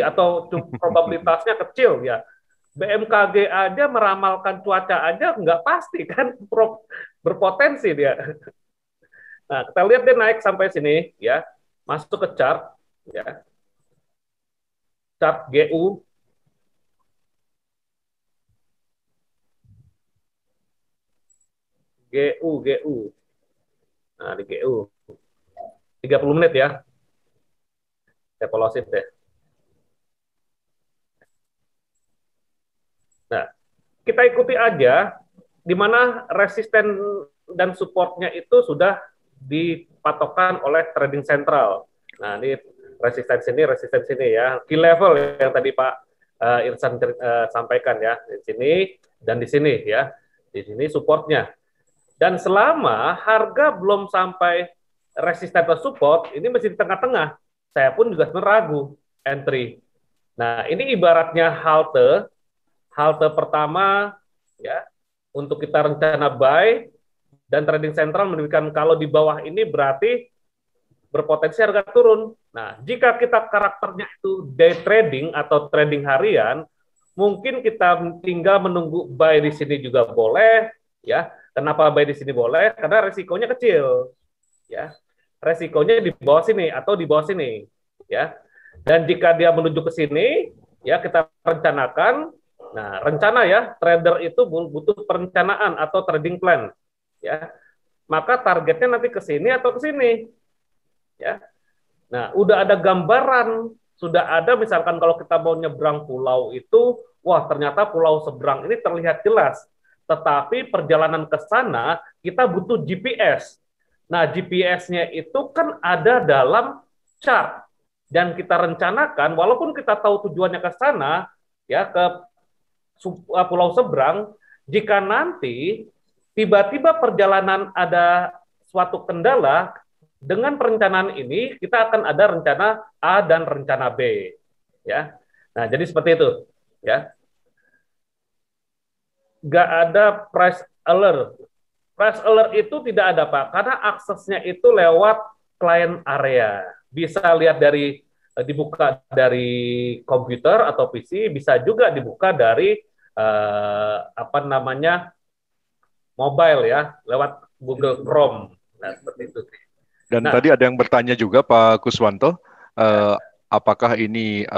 atau probabilitasnya kecil, ya. BMKG aja meramalkan cuaca aja nggak pasti kan, berpotensi dia. Nah, kita lihat dia naik sampai sini, ya, masuk ke chart, ya, chart GU, GU. Nah, di GU 30 menit ya, saya polosin deh. Nah, kita ikuti aja di mana resisten dan supportnya itu sudah dipatokkan oleh trading sentral. Nah, ini resisten sini ya. Key level yang tadi Pak Irsan sampaikan ya, di sini dan di sini ya. Di sini supportnya. Dan selama harga belum sampai resisten atau support, ini masih di tengah-tengah. Saya pun juga ragu entry. Nah, ini ibaratnya halte pertama ya, untuk kita rencana buy, dan trading sentral menunjukkan kalau di bawah ini berarti berpotensi harga turun. Nah, jika kita karakternya itu day trading atau trading harian, mungkin kita tinggal menunggu buy di sini juga boleh, ya. Kenapa buy di sini boleh? Karena resikonya kecil, ya. Resikonya di bawah sini atau di bawah sini, ya. Dan jika dia menuju ke sini, ya kita rencanakan. Nah, rencana ya, trader itu butuh perencanaan atau trading plan, ya. Maka targetnya nanti ke sini atau ke sini, ya. Nah, udah ada gambaran, sudah ada misalkan kalau kita mau nyebrang pulau itu, wah ternyata pulau seberang ini terlihat jelas. Tetapi perjalanan ke sana kita butuh GPS. Nah, GPS-nya itu kan ada dalam chart dan kita rencanakan walaupun kita tahu tujuannya ke sana, ya ke pulau seberang, jika nanti tiba-tiba perjalanan ada suatu kendala, dengan perencanaan ini kita akan ada rencana A dan rencana B, ya. Nah, jadi seperti itu, ya. Nggak ada price alert. Price alert itu tidak ada, Pak, karena aksesnya itu lewat client area. Bisa lihat dari dibuka dari komputer atau PC, bisa juga dibuka dari apa namanya mobile ya, lewat Google Chrome. Nah, seperti itu. Dan tadi ada yang bertanya juga Pak Kuswanto, apakah ini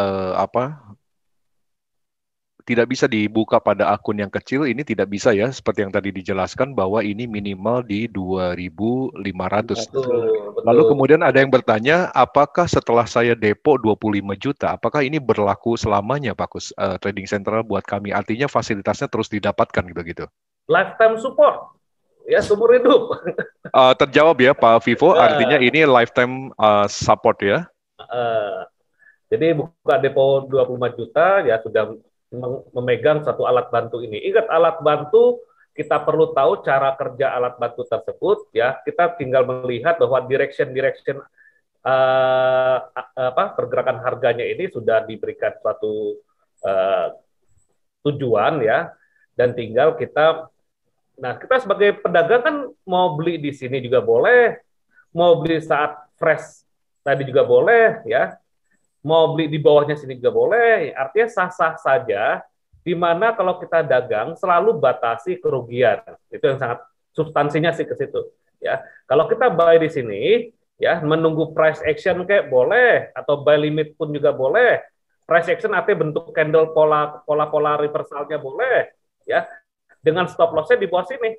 tidak bisa dibuka pada akun yang kecil? Ini tidak bisa ya, seperti yang tadi dijelaskan bahwa ini minimal di 2.500. Betul. Lalu kemudian ada yang bertanya, apakah setelah saya depo 25 juta, apakah ini berlaku selamanya Pak Kus, Trading Central buat kami? Artinya fasilitasnya terus didapatkan gitu-gitu? Lifetime support. Ya, seumur hidup. Terjawab ya Pak Vivo, artinya ini lifetime support ya? Jadi buka depo 25 juta, ya sudah memegang satu alat bantu ini. Ingat, alat bantu kita perlu tahu cara kerja alat bantu tersebut, ya. Kita tinggal melihat bahwa direction pergerakan harganya ini sudah diberikan suatu tujuan, ya. Dan tinggal kita, nah kita sebagai pedagang kan mau beli di sini juga boleh, mau beli saat fresh tadi juga boleh, ya. Mau beli di bawahnya sini juga boleh, artinya sah-sah saja, di mana kalau kita dagang selalu batasi kerugian. Itu yang sangat substansinya sih ke situ. Ya, kalau kita buy di sini, ya menunggu price action kayak boleh, atau buy limit pun juga boleh. Price action artinya bentuk candle pola reversalnya boleh, ya. Dengan stop loss-nya di bawah sini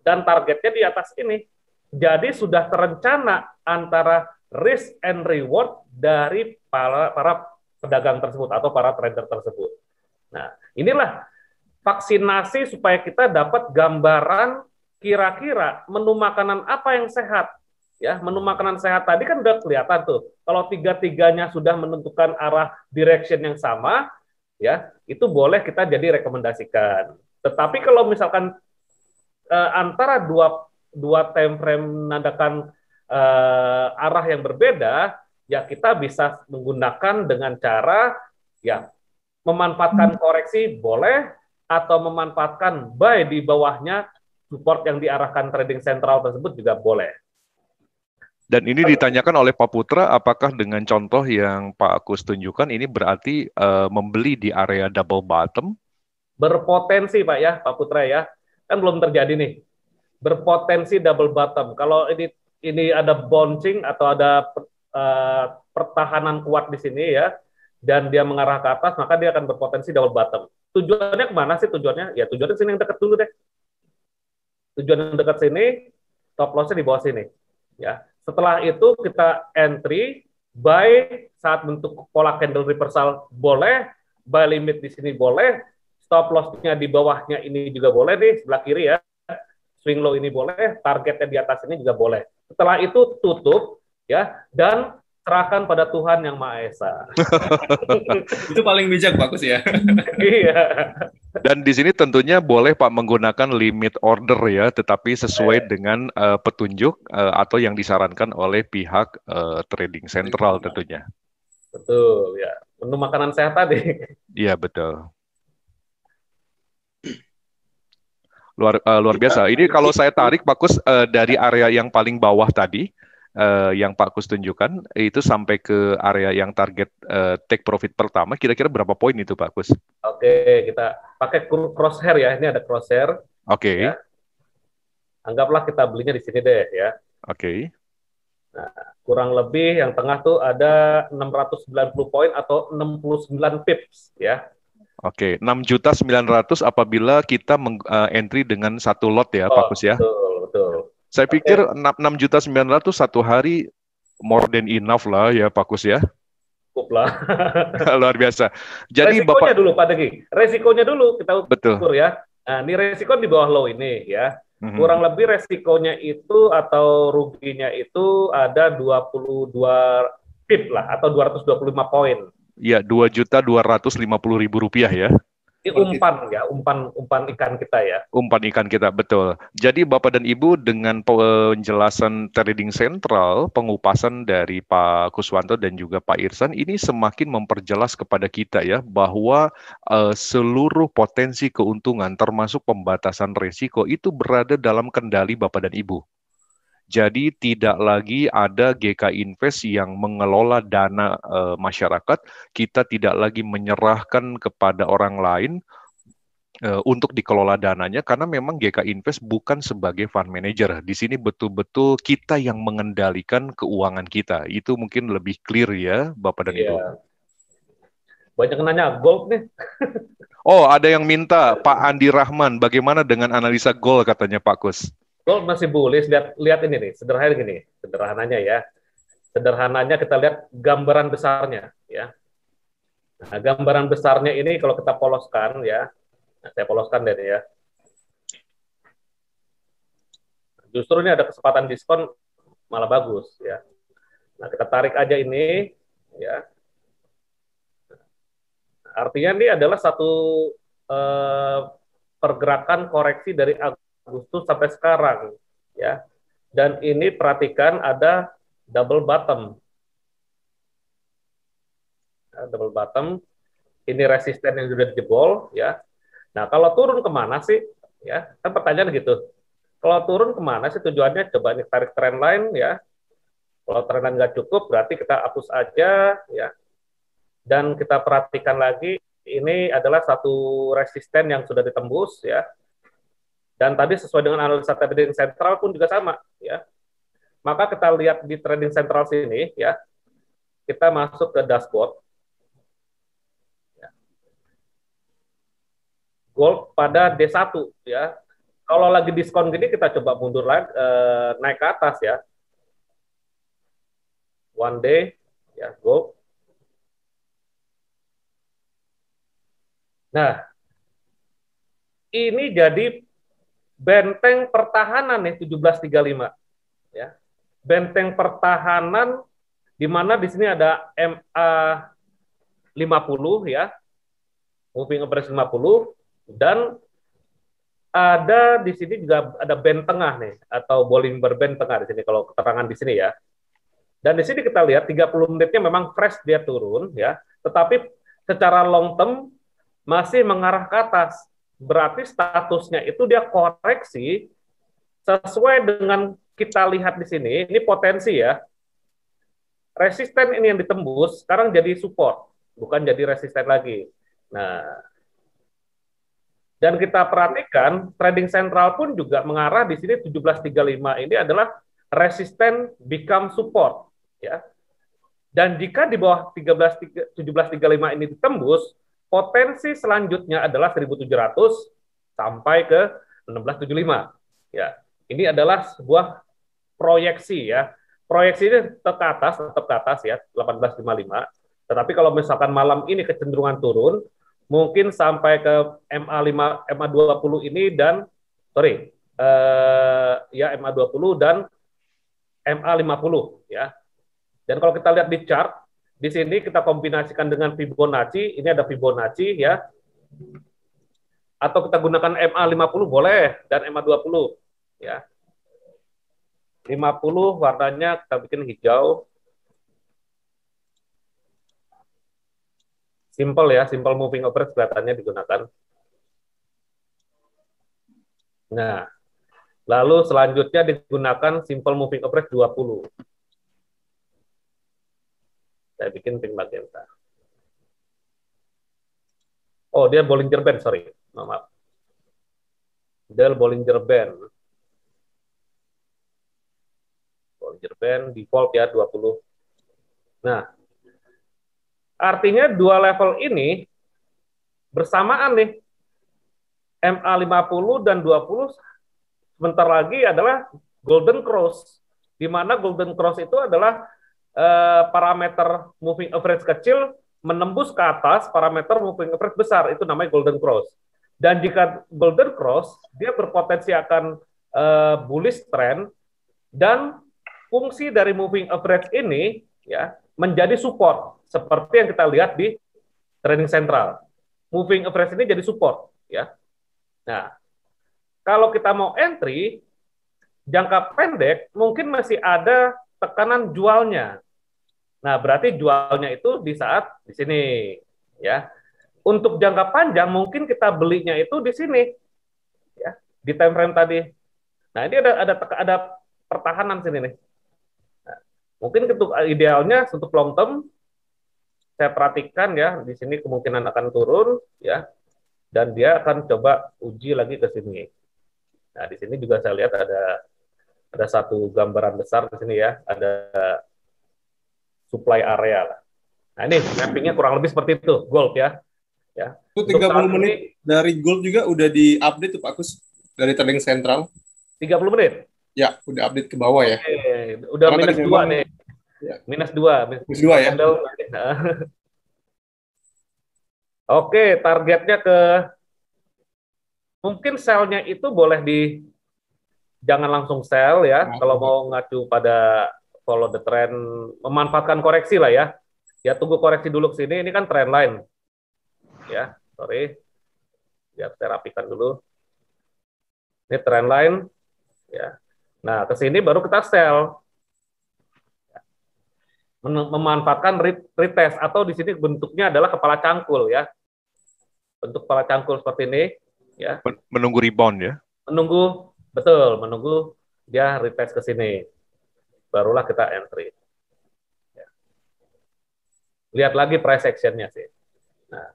dan targetnya di atas ini. Jadi sudah terencana antara risk and reward dari para pedagang tersebut atau para trader tersebut. Nah, inilah vaksinasi supaya kita dapat gambaran kira-kira menu makanan apa yang sehat. Ya, menu makanan sehat tadi kan udah kelihatan tuh. Kalau tiga-tiganya sudah menentukan arah direction yang sama, ya, itu boleh kita jadi rekomendasikan. Tetapi kalau misalkan antara dua time frame menandakan arah yang berbeda, ya kita bisa menggunakan dengan cara ya memanfaatkan koreksi boleh, atau memanfaatkan buy di bawahnya support yang diarahkan trading sentral tersebut juga boleh. Dan ini ditanyakan oleh Pak Putra, apakah dengan contoh yang Pak Agus tunjukkan ini berarti membeli di area double bottom? Berpotensi Pak ya, Pak Putra ya. Kan belum terjadi nih. Berpotensi double bottom. Kalau ini ada bouncing atau ada pertahanan kuat di sini ya, dan dia mengarah ke atas, maka dia akan berpotensi double bottom. Tujuannya kemana sih tujuannya? Ya tujuannya sini yang dekat dulu deh. Tujuan yang dekat sini, stop loss-nya di bawah sini. Ya. Setelah itu kita entry, buy saat bentuk pola candle reversal boleh, buy limit di sini boleh, stop loss-nya di bawahnya ini juga boleh nih, sebelah kiri ya. Swing low ini boleh, targetnya di atas ini juga boleh. Setelah itu tutup ya, dan serahkan pada Tuhan Yang Maha Esa. Itu paling bijak bagus ya. Iya. Dan di sini tentunya boleh Pak menggunakan limit order ya, tetapi sesuai dengan petunjuk atau yang disarankan oleh pihak trading sentral tentunya. Betul ya. Menu makanan sehat tadi. Iya betul. Luar biasa. Ini kalau saya tarik Pak Kus dari area yang paling bawah tadi, yang Pak Kus tunjukkan, itu sampai ke area yang target take profit pertama, kira-kira berapa poin itu Pak Kus? Oke, kita pakai crosshair ya. Ini ada crosshair. Oke. Ya. Anggaplah kita belinya di sini deh ya. Oke. Nah, kurang lebih yang tengah tuh ada 690 poin atau 69 pips ya. Oke, 6.900.000 apabila kita entry dengan satu lot ya, Pak Kus ya. Betul. Saya pikir 6.900.000 satu hari more than enough lah ya, Pak Kus ya. Cukup lah. Luar biasa. Jadi resikonya Bapak dulu Pak Degi. Resikonya dulu kita betul. ukur ya. Nah, ini resiko di bawah low ini ya. Kurang lebih resikonya itu atau ruginya itu ada 22 pip lah atau 225 poin. Ya, Rp2.250.000 ya. Ini umpan ya, umpan ikan kita ya. Umpan ikan kita, betul. Jadi Bapak dan Ibu dengan penjelasan trading sentral, pengupasan dari Pak Kuswanto dan juga Pak Irsan, ini semakin memperjelas kepada kita ya, bahwa seluruh potensi keuntungan termasuk pembatasan risiko itu berada dalam kendali Bapak dan Ibu. Jadi tidak lagi ada GK Invest yang mengelola dana masyarakat, kita tidak lagi menyerahkan kepada orang lain untuk dikelola dananya, karena memang GK Invest bukan sebagai fund manager. Di sini betul-betul kita yang mengendalikan keuangan kita. Itu mungkin lebih clear ya, Bapak dan Ibu. Banyak yang nanya gold nih. Oh, ada yang minta, Pak Andi Rahman, bagaimana dengan analisa gold katanya Pak Kus? Gold masih bullish. Lihat ini nih, sederhananya ya. Sederhananya kita lihat gambaran besarnya ya. Nah, gambaran besarnya ini kalau kita poloskan ya. Nah, saya poloskan deh ya. Justru ini ada kesempatan diskon malah bagus ya. Nah, kita tarik aja ini ya. Artinya ini adalah satu pergerakan koreksi dari Agustus sampai sekarang ya. Dan ini perhatikan ada double bottom. Ya, double bottom. Ini resisten yang sudah dijebol ya. Nah, kalau turun kemana sih? Ya, kan pertanyaan gitu. Kalau turun kemana sih tujuannya? Coba nih tarik trend line ya. Kalau trend line nggak cukup, berarti kita hapus aja ya. Dan kita perhatikan lagi, ini adalah satu resisten yang sudah ditembus ya. Dan tadi sesuai dengan analisa trading sentral pun juga sama ya. Maka kita lihat di trading sentral sini ya. Kita masuk ke dashboard. Gold pada D1 ya. Kalau lagi diskon gini kita coba mundur lagi naik ke atas ya. One day ya gold. Nah, ini jadi benteng pertahanan nih 1735 ya. Benteng pertahanan di mana di sini ada MA 50 ya. Moving average 50 dan ada di sini juga ada band tengah nih atau Bollinger Band tengah di sini kalau keterangan di sini ya. Dan di sini kita lihat 30 menitnya memang fresh dia turun ya, tetapi secara long term masih mengarah ke atas berarti statusnya itu dia koreksi sesuai dengan kita lihat di sini. Ini potensi ya. Resisten ini yang ditembus sekarang jadi support, bukan jadi resisten lagi. Nah, dan kita perhatikan trading sentral pun juga mengarah di sini 1735 ini adalah resisten become support ya. Dan jika di bawah 1735 ini ditembus, potensi selanjutnya adalah 1700 sampai ke 1675 ya. Ini adalah sebuah proyeksi ya. Proyeksi ini tetap ke atas ya, 1855. Tetapi kalau misalkan malam ini kecenderungan turun, mungkin sampai ke MA5, MA20 ini dan ya MA20 dan MA50 ya. Dan kalau kita lihat di chart, di sini kita kombinasikan dengan Fibonacci, ini ada Fibonacci ya. Atau kita gunakan MA50 boleh dan MA20 ya. 50 warnanya kita bikin hijau. Simple ya, simple moving average kelihatannya digunakan. Nah, lalu selanjutnya digunakan simple moving average 20. Saya bikin pink magenta. Oh, dia Bollinger Band, sorry. Maaf. Dia Bollinger Band. Bollinger Band default ya 20. Nah, artinya dua level ini bersamaan nih. MA50 dan 20 sebentar lagi adalah golden cross. Di mana golden cross itu adalah parameter moving average kecil menembus ke atas parameter moving average besar, itu namanya golden cross. Dan jika golden cross, dia berpotensi akan bullish trend dan fungsi dari moving average ini ya menjadi support seperti yang kita lihat di trading sentral. Moving average ini jadi support ya. Nah, kalau kita mau entry jangka pendek mungkin masih ada tekanan jualnya. Nah, berarti jualnya itu di saat di sini ya. Untuk jangka panjang mungkin kita belinya itu di sini ya, di time frame tadi. Nah, ini ada pertahanan sini nih. Nah, mungkin untuk idealnya untuk long term saya perhatikan ya, di sini kemungkinan akan turun ya. Dan dia akan coba uji lagi ke sini. Nah, di sini juga saya lihat ada satu gambaran besar di sini ya, ada supply area lah. Nah, ini mappingnya kurang lebih seperti itu, gold ya. Ya. Itu 30 menit dari gold juga udah di-update tuh Pak Kus dari trading sentral. 30 menit? Ya, udah update ke bawah ya. Udah minus 2 nih. Ya. Minus 2. Minus 2 ya. Oke, targetnya ke mungkin sell-nya itu boleh jangan langsung sell ya. Kalau mau ngacu pada follow the trend, memanfaatkan koreksi lah ya. Ya tunggu koreksi dulu ke sini. Ini kan trend line. Ya, sorry. Biar saya rapikan dulu. Ini trend line. Ya. Nah, ke sini baru kita sell. Memanfaatkan retest atau di sini bentuknya adalah kepala cangkul ya. Bentuk kepala cangkul seperti ini ya. Menunggu rebound ya. Menunggu dia retest ke sini. Barulah kita entry. Ya. Lihat lagi price action-nya sih. Nah,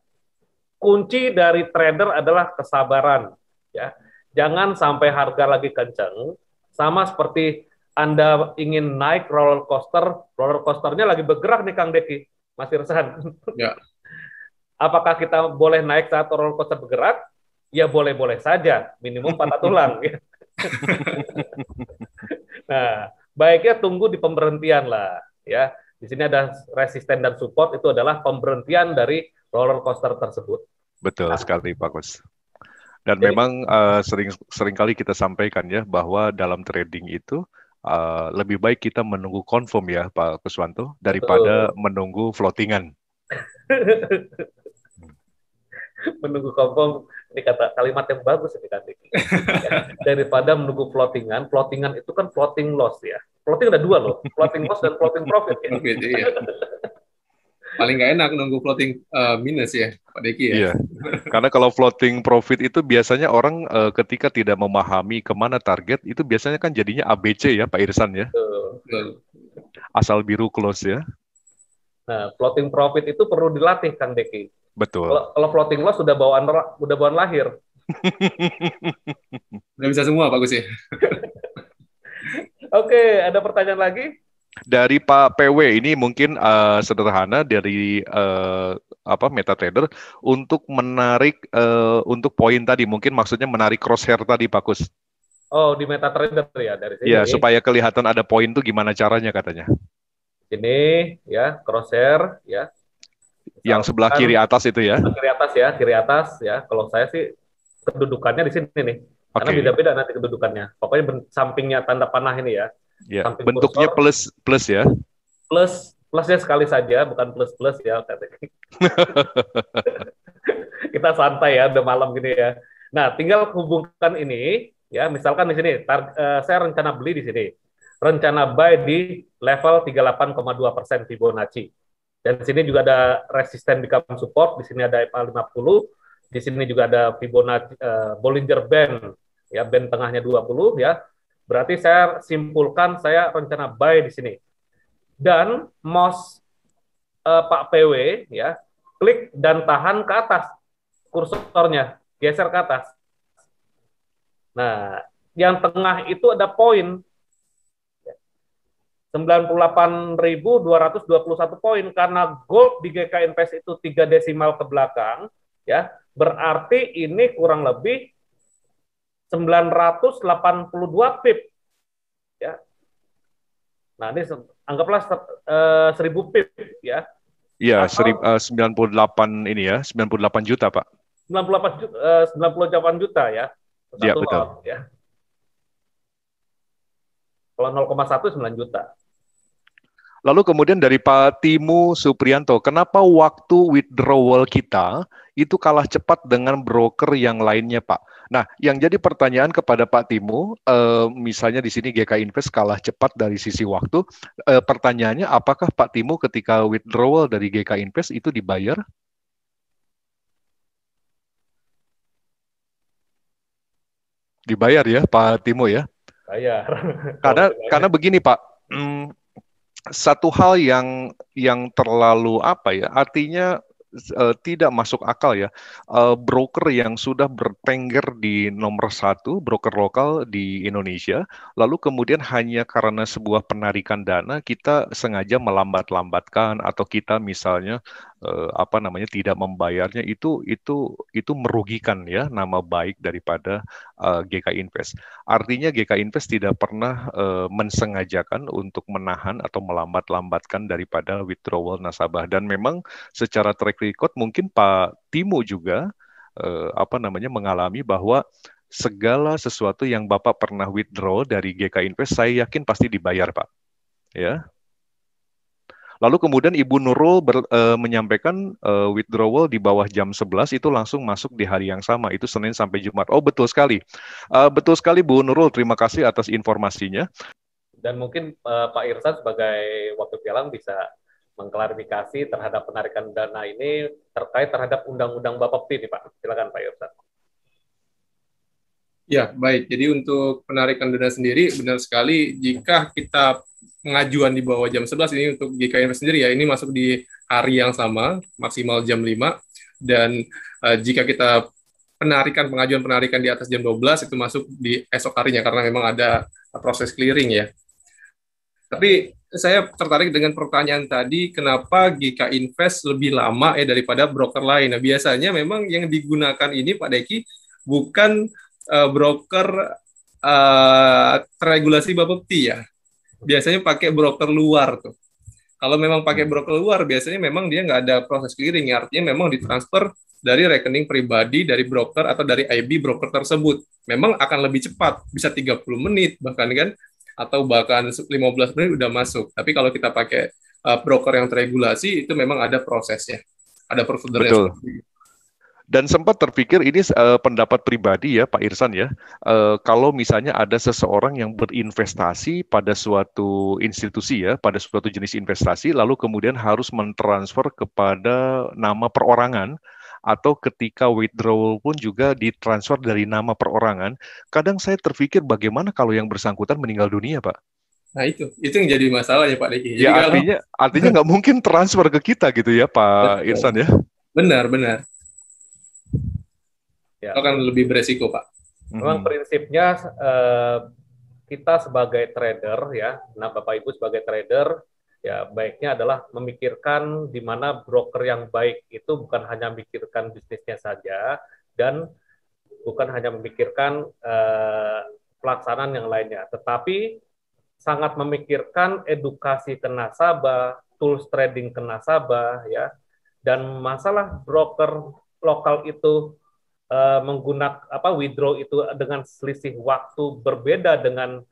kunci dari trader adalah kesabaran ya. Jangan sampai harga lagi kencang sama seperti Anda ingin naik roller coasternya lagi bergerak nih Kang Deki, Mas Irsan. Ya. Apakah kita boleh naik saat roller coaster bergerak? Ya boleh-boleh saja, minimum patah tulang. Nah, baiknya tunggu di pemberhentian lah, ya. Di sini ada resisten dan support, itu adalah pemberhentian dari roller coaster tersebut. Betul sekali, Pak Kus. Dan memang seringkali kita sampaikan ya bahwa dalam trading itu lebih baik kita menunggu confirm ya Pak Kuswanto daripada menunggu floatingan. Menunggu confirm, ini kalimat yang bagus ini kan. Daripada menunggu floatingan itu kan floating loss ya. Floating ada dua loh, floating loss dan floating profit. Ya. Paling nggak enak nunggu floating minus ya, Pak Deki ya. Iya, karena kalau floating profit itu biasanya orang ketika tidak memahami kemana target, itu biasanya kan jadinya ABC ya Pak Irsan ya, Betul. asal biru close ya. Nah, floating profit itu perlu dilatih, Kang Deki. Betul. Kalau floating loss udah bawaan lahir. Udah bisa semua Pak Gus ya. Oke, ada pertanyaan lagi? Dari Pak PW ini mungkin sederhana dari MetaTrader untuk menarik untuk poin tadi, mungkin maksudnya menarik crosshair tadi Pak Kus. Oh, di MetaTrader ya dari sini. Ya, supaya kelihatan ada poin itu gimana caranya katanya? Ini ya crosshair ya. Yang sebelah kiri atas itu ya. Kiri atas ya. Kalau saya sih kedudukannya di sini nih. Karena beda-beda nanti kedudukannya. Pokoknya sampingnya tanda panah ini ya. Ya, bentuknya kursor, plus ya. Plusnya sekali saja, bukan plus ya. Kita santai ya, udah malam gini ya. Nah, tinggal hubungkan ini ya. Misalkan di sini, saya rencana beli di sini. Rencana buy di level 38,2% Fibonacci. Dan di sini juga ada resisten become support, di sini ada EMA 50, di sini juga ada Fibonacci Bollinger Band, ya band tengahnya 20 ya. Berarti saya simpulkan saya rencana buy di sini. Dan mouse Pak PW ya, klik dan tahan ke atas kursornya, geser ke atas. Nah, yang tengah itu ada poin 98.221 poin karena gold di GK Invest itu 3 desimal ke belakang ya. Berarti ini kurang lebih 982 pip ya. Nah, ini anggaplah 1000 pip ya. Iya, 98 ini ya, 98 juta, Pak. 98 juta ya. Iya, betul. Lot, ya. Kalau 0,1 9 juta. Lalu kemudian dari Pak Timo Suprianto, kenapa waktu withdrawal kita itu kalah cepat dengan broker yang lainnya, Pak? Nah, yang jadi pertanyaan kepada Pak Timo, misalnya di sini GK Invest kalah cepat dari sisi waktu, pertanyaannya apakah Pak Timo ketika withdrawal dari GK Invest itu dibayar? Dibayar ya, Pak Timo ya? Bayar. Karena begini, Pak. Satu hal yang terlalu artinya tidak masuk akal ya, broker yang sudah bertengger di nomor 1 broker lokal di Indonesia, lalu kemudian hanya karena sebuah penarikan dana kita sengaja melambat-lambatkan atau kita misalnya tidak membayarnya, itu merugikan ya nama baik daripada GK Invest. Artinya GK Invest tidak pernah mensengajakan untuk menahan atau melambat-lambatkan daripada withdrawal nasabah, dan memang secara track record mungkin Pak Timo juga mengalami bahwa segala sesuatu yang Bapak pernah withdraw dari GK Invest saya yakin pasti dibayar, Pak. Ya. Lalu kemudian Ibu Nurul menyampaikan withdrawal di bawah jam 11 itu langsung masuk di hari yang sama, itu Senin sampai Jumat. Oh, betul sekali. Betul sekali Bu Nurul, terima kasih atas informasinya. Dan mungkin Pak Irsan sebagai wakil pialang bisa mengklarifikasi terhadap penarikan dana ini terkait terhadap Undang-Undang Bapepti nih Pak. Silakan Pak Irsan. Ya, baik. Jadi untuk penarikan dana sendiri, benar sekali jika kita pengajuan di bawah jam 11 ini untuk GK Invest sendiri ya, ini masuk di hari yang sama, maksimal jam 5, dan jika kita pengajuan penarikan di atas jam 12 itu masuk di esok harinya karena memang ada proses clearing ya. Tapi saya tertarik dengan pertanyaan tadi, kenapa GK Invest lebih lama daripada broker lain? Nah, biasanya memang yang digunakan ini Pak Deki bukan broker terregulasi Bapepti ya. Biasanya pakai broker luar tuh. Kalau memang pakai broker luar, biasanya memang dia nggak ada proses clearing, artinya memang ditransfer dari rekening pribadi, dari broker atau dari IB broker tersebut. Memang akan lebih cepat, bisa 30 menit bahkan kan, atau bahkan 15 menit udah masuk. Tapi kalau kita pakai broker yang terregulasi, itu memang ada prosesnya, ada prosedurnya. Betul. Dan sempat terpikir ini pendapat pribadi ya Pak Irsan ya, kalau misalnya ada seseorang yang berinvestasi pada suatu institusi ya, pada suatu jenis investasi, lalu kemudian harus mentransfer kepada nama perorangan, atau ketika withdrawal pun juga ditransfer dari nama perorangan, kadang saya terpikir bagaimana kalau yang bersangkutan meninggal dunia, Pak? Nah itu yang jadi masalah ya Pak Diki. Jadi Ya kalau artinya nggak mungkin transfer ke kita gitu ya Pak Irsan ya. benar. Ya. Itu akan lebih beresiko, Pak. Memang prinsipnya kita sebagai trader ya, nah Bapak Ibu sebagai trader ya baiknya adalah memikirkan di mana broker yang baik itu bukan hanya memikirkan bisnisnya saja dan bukan hanya memikirkan pelaksanaan yang lainnya, tetapi sangat memikirkan edukasi ke nasabah, tools trading ke nasabah ya, dan masalah broker lokal itu menggunakan withdraw itu dengan selisih waktu berbeda dengan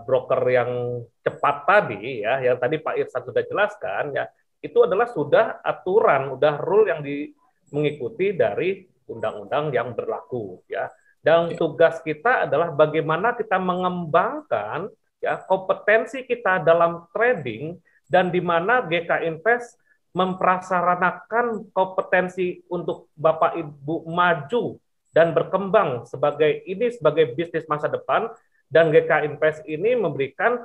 broker yang cepat tadi ya, yang tadi Pak Irsan sudah jelaskan ya, itu adalah sudah aturan, udah rule yang mengikuti dari undang-undang yang berlaku ya. Dan tugas kita adalah bagaimana kita mengembangkan ya kompetensi kita dalam trading, dan di mana GK Invest memprasaranakan kompetensi untuk Bapak Ibu maju dan berkembang sebagai bisnis masa depan, dan GK Invest ini memberikan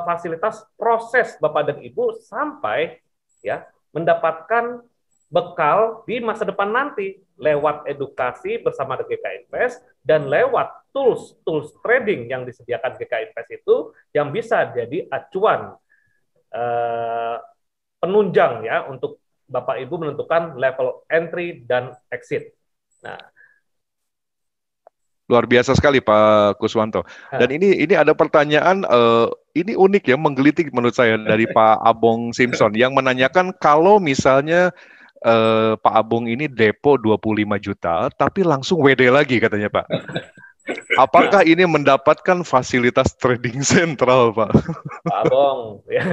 fasilitas proses Bapak dan Ibu sampai ya mendapatkan bekal di masa depan nanti lewat edukasi bersama GK Invest dan lewat tools trading yang disediakan GK Invest itu yang bisa jadi acuan penunjang ya untuk Bapak Ibu menentukan level entry dan exit. Nah, luar biasa sekali Pak Kuswanto. Dan ini ada pertanyaan ini unik ya, menggelitik menurut saya dari Pak Abong Simpson yang menanyakan kalau misalnya Pak Abong ini depo 25 juta tapi langsung WD lagi katanya Pak. Apakah ini mendapatkan fasilitas trading sentral, Pak? Pak Abong, ya.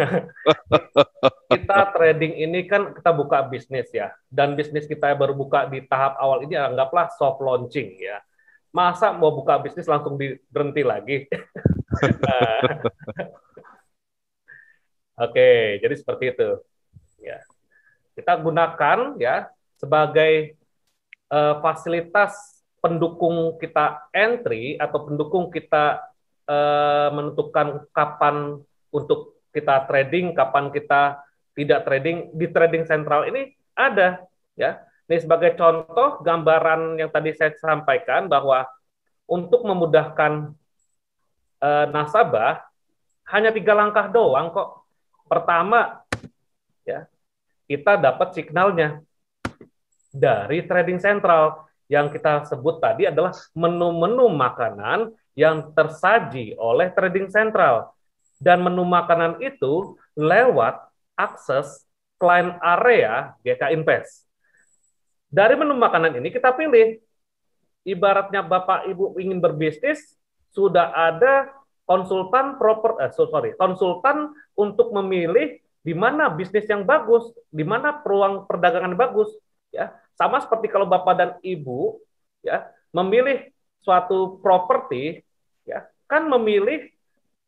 Kita trading ini kan kita buka bisnis ya, dan bisnis kita baru buka di tahap awal ini anggaplah soft launching ya. Masa mau buka bisnis langsung berhenti lagi? Oke, jadi seperti itu. Ya, kita gunakan ya sebagai fasilitas pendukung kita entry atau pendukung kita menentukan kapan untuk kita trading, kapan kita tidak trading. Di trading sentral ini ada ya. Ini sebagai contoh gambaran yang tadi saya sampaikan bahwa untuk memudahkan nasabah hanya 3 langkah doang kok. Pertama ya, kita dapat signalnya dari trading sentral. Yang kita sebut tadi adalah menu-menu makanan yang tersaji oleh trading sentral. Dan menu makanan itu lewat akses client area GK Invest. Dari menu makanan ini kita pilih. Ibaratnya Bapak Ibu ingin berbisnis, sudah ada konsultan konsultan untuk memilih di mana bisnis yang bagus, di mana peluang perdagangan bagus, ya. Sama seperti kalau Bapak dan Ibu ya memilih suatu properti, ya, kan memilih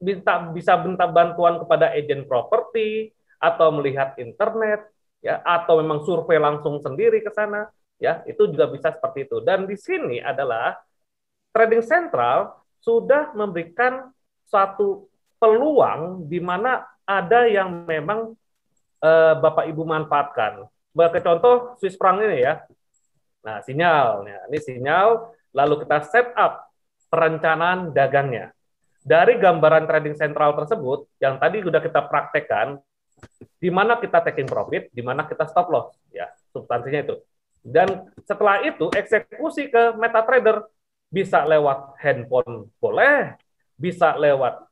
bisa minta bantuan kepada agen properti atau melihat internet, ya, atau memang survei langsung sendiri ke sana, ya, itu juga bisa seperti itu. Dan di sini adalah trading sentral sudah memberikan suatu peluang di mana ada yang memang Bapak Ibu manfaatkan. Sebagai contoh Swiss franc ini ya. Nah, sinyalnya. Ini sinyal, lalu kita set up perencanaan dagangnya. Dari gambaran trading sentral tersebut, yang tadi sudah kita praktekkan, di mana kita taking profit, di mana kita stop loss. Ya, substansinya itu. Dan setelah itu, eksekusi ke MetaTrader. Bisa lewat handphone boleh, bisa lewat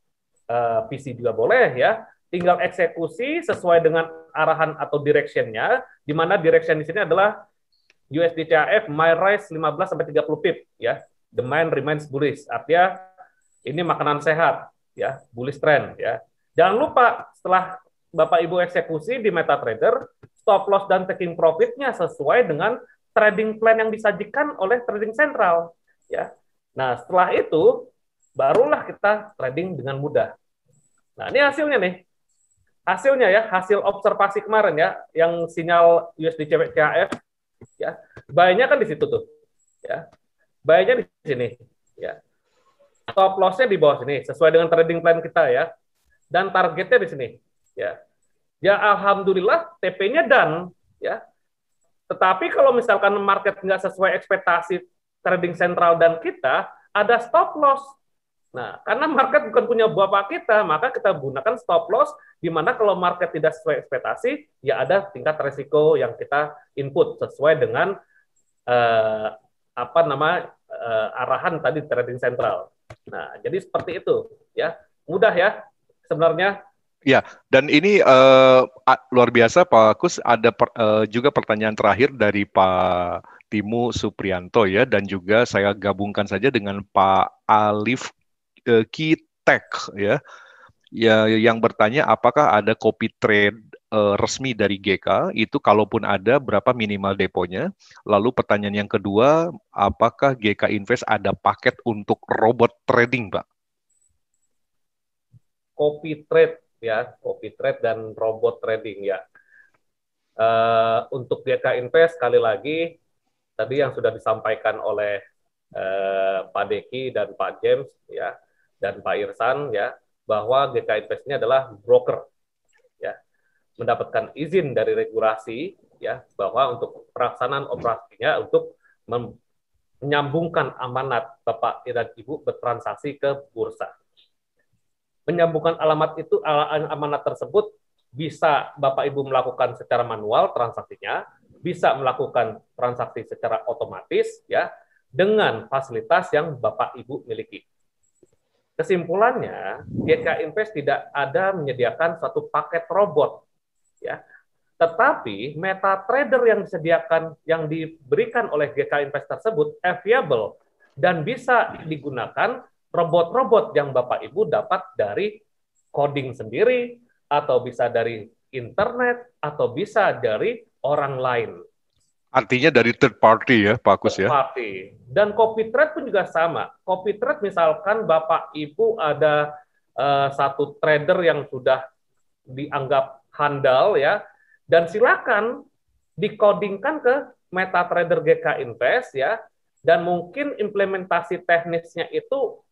PC juga boleh ya. Tinggal eksekusi sesuai dengan arahan atau direction-nya, di mana direction di sini adalah USD CHF my rise 15 sampai 30 pip ya. The mind remains bullish. Artinya ini makanan sehat ya, bullish trend ya. Jangan lupa setelah Bapak Ibu eksekusi di MetaTrader, stop loss dan taking profit-nya sesuai dengan trading plan yang disajikan oleh trading sentral, ya. Nah, setelah itu barulah kita trading dengan mudah. Nah, ini hasilnya nih. Hasilnya ya, hasil observasi kemarin ya, yang sinyal USD CHF ya. Buy-nya kan di situ tuh. Ya. Buy-nya di sini, ya. Stop loss-nya di bawah sini sesuai dengan trading plan kita ya. Dan targetnya di sini, ya. Ya alhamdulillah TP-nya done, ya. Tetapi kalau misalkan market nggak sesuai ekspektasi trading sentral dan kita, ada stop loss. Nah, karena market bukan punya bapak kita, maka kita gunakan stop loss, di mana kalau market tidak sesuai ekspektasi, ya ada tingkat resiko yang kita input sesuai dengan arahan tadi trading sentral. Nah, jadi seperti itu, ya mudah ya sebenarnya. Ya, dan ini luar biasa Pak Kus, ada juga pertanyaan terakhir dari Pak Timo Suprianto ya, dan juga saya gabungkan saja dengan Pak Alif Kitek ya, yang bertanya apakah ada copy trade resmi dari GK, itu kalaupun ada berapa minimal deponya. Lalu pertanyaan yang kedua, apakah GK Invest ada paket untuk robot trading, Pak? Copy trade ya, copy trade dan robot trading ya. Untuk GK Invest sekali lagi tadi yang sudah disampaikan oleh Pak Deki dan Pak James ya, dan Pak Irsan ya, bahwa GK Invest ini adalah broker ya, mendapatkan izin dari regulasi ya, bahwa untuk pelaksanaan operasinya untuk menyambungkan amanat Bapak dan Ibu bertransaksi ke bursa. Menyambungkan amanat tersebut bisa Bapak Ibu melakukan secara manual transaksinya, bisa melakukan transaksi secara otomatis ya, dengan fasilitas yang Bapak Ibu miliki. Kesimpulannya, GK Invest tidak ada menyediakan suatu paket robot, ya. Tetapi MetaTrader yang disediakan, yang diberikan oleh GK Invest tersebut available dan bisa digunakan robot-robot yang Bapak Ibu dapat dari coding sendiri, atau bisa dari internet, atau bisa dari orang lain. Artinya dari third party ya, Pak Kus ya? Third party. Dan copy trade pun juga sama. Copy trade misalkan Bapak Ibu ada satu trader yang sudah dianggap handal ya, dan silakan dikodingkan ke MetaTrader GK Invest ya, dan mungkin implementasi teknisnya itu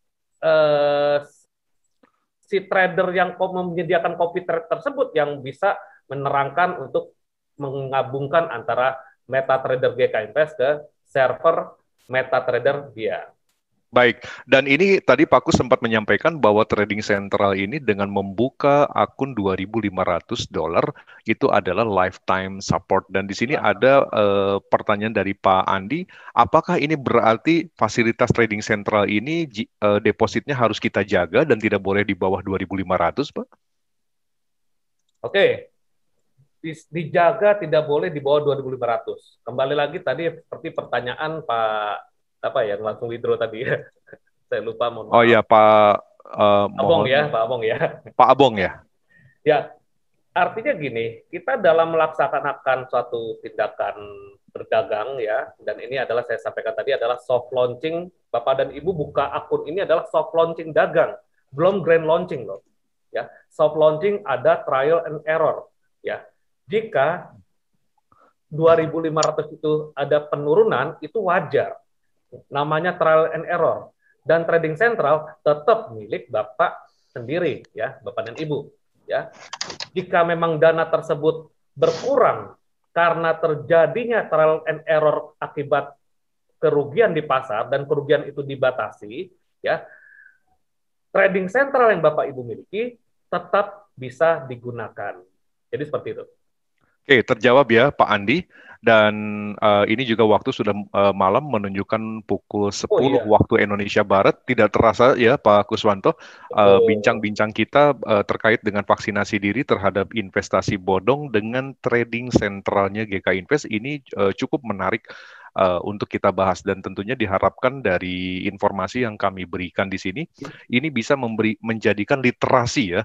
si trader yang menyediakan copy trade tersebut yang bisa menerangkan untuk menggabungkan antara MetaTrader GK Invest ke server MetaTrader dia. Baik, dan ini tadi Pak Kus sempat menyampaikan bahwa trading sentral ini dengan membuka akun $2.500 itu adalah lifetime support. Dan di sini ada pertanyaan dari Pak Andi, apakah ini berarti fasilitas trading sentral ini depositnya harus kita jaga dan tidak boleh di bawah 2.500, Pak? Oke. Dijaga tidak boleh di bawah 2.500. Kembali lagi tadi seperti pertanyaan Pak yang langsung withdraw tadi ya. Saya lupa. Oh iya Pak Abong ya, Pak Abong ya. Pak Abong ya. Ya, artinya gini, kita dalam melaksanakan suatu tindakan berdagang ya, dan ini adalah saya sampaikan tadi adalah soft launching. Bapak dan Ibu buka akun ini adalah soft launching dagang, belum grand launching loh. Ya, soft launching ada trial and error ya. Jika 2.500 itu ada penurunan, itu wajar. Namanya trial and error. Dan trading sentral tetap milik Bapak sendiri, ya, Bapak dan Ibu. Ya. Jika memang dana tersebut berkurang karena terjadinya trial and error akibat kerugian di pasar, dan kerugian itu dibatasi, ya, trading sentral yang Bapak Ibu miliki tetap bisa digunakan. Jadi seperti itu. Oke, terjawab ya Pak Andi. Dan ini juga waktu sudah malam, menunjukkan pukul 10 waktu Indonesia Barat. Tidak terasa ya Pak Kuswanto, bincang-bincang kita terkait dengan vaksinasi diri terhadap investasi bodong dengan trading sentralnya GK Invest ini cukup menarik untuk kita bahas, dan tentunya diharapkan dari informasi yang kami berikan di sini ini bisa menjadikan literasi ya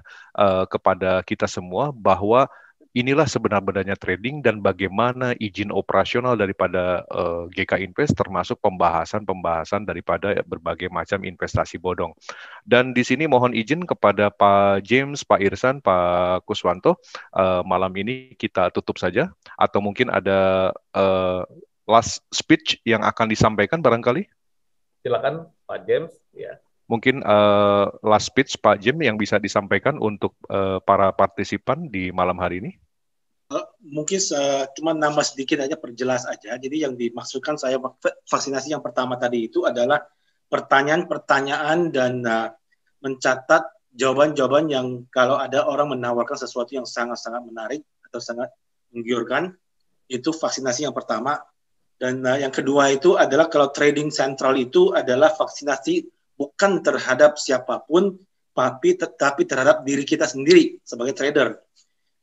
kepada kita semua bahwa inilah sebenar-benarnya trading dan bagaimana izin operasional daripada GK Invest, termasuk pembahasan daripada berbagai macam investasi bodong. Dan di sini mohon izin kepada Pak James, Pak Irsan, Pak Kuswanto, malam ini kita tutup saja, atau mungkin ada last speech yang akan disampaikan barangkali? Silakan Pak James. Ya. Mungkin last speech Pak Jim yang bisa disampaikan untuk para partisipan di malam hari ini. Mungkin cuma nambah sedikit aja, perjelas aja. Jadi yang dimaksudkan saya vaksinasi yang pertama tadi itu adalah pertanyaan-pertanyaan dan mencatat jawaban-jawaban yang kalau ada orang menawarkan sesuatu yang sangat-sangat menarik atau sangat menggiurkan, itu vaksinasi yang pertama. Dan yang kedua itu adalah kalau trading sentral itu adalah vaksinasi bukan terhadap siapapun, tetapi terhadap diri kita sendiri sebagai trader.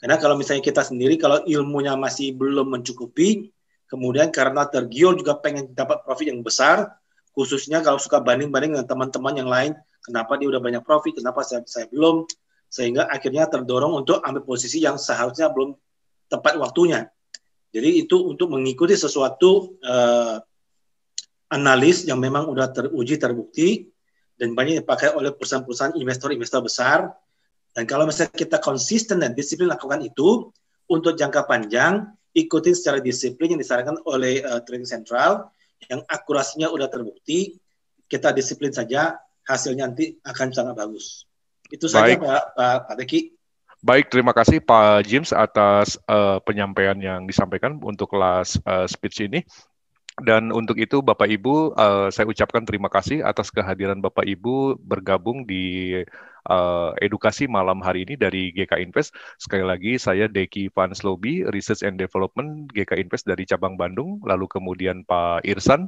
Karena kalau misalnya kita sendiri, kalau ilmunya masih belum mencukupi, kemudian karena tergiur juga pengen dapat profit yang besar, khususnya kalau suka banding-banding dengan teman-teman yang lain, kenapa dia udah banyak profit, kenapa saya belum, sehingga akhirnya terdorong untuk ambil posisi yang seharusnya belum tepat waktunya. Jadi itu untuk mengikuti sesuatu analis yang memang udah teruji, terbukti, dan banyak dipakai oleh perusahaan-perusahaan investor-investor besar. Dan kalau misalnya kita konsisten dan disiplin lakukan itu, untuk jangka panjang, ikutin secara disiplin yang disarankan oleh Trading Central, yang akurasinya udah terbukti, kita disiplin saja, hasilnya nanti akan sangat bagus. Itu saja Pak Deki. Baik, terima kasih Pak James atas penyampaian yang disampaikan untuk last speech ini. Dan untuk itu Bapak Ibu, saya ucapkan terima kasih atas kehadiran Bapak Ibu bergabung di edukasi malam hari ini dari GK Invest. Sekali lagi saya Deki Van Slobi, Research and Development GK Invest dari cabang Bandung, lalu kemudian Pak Irsan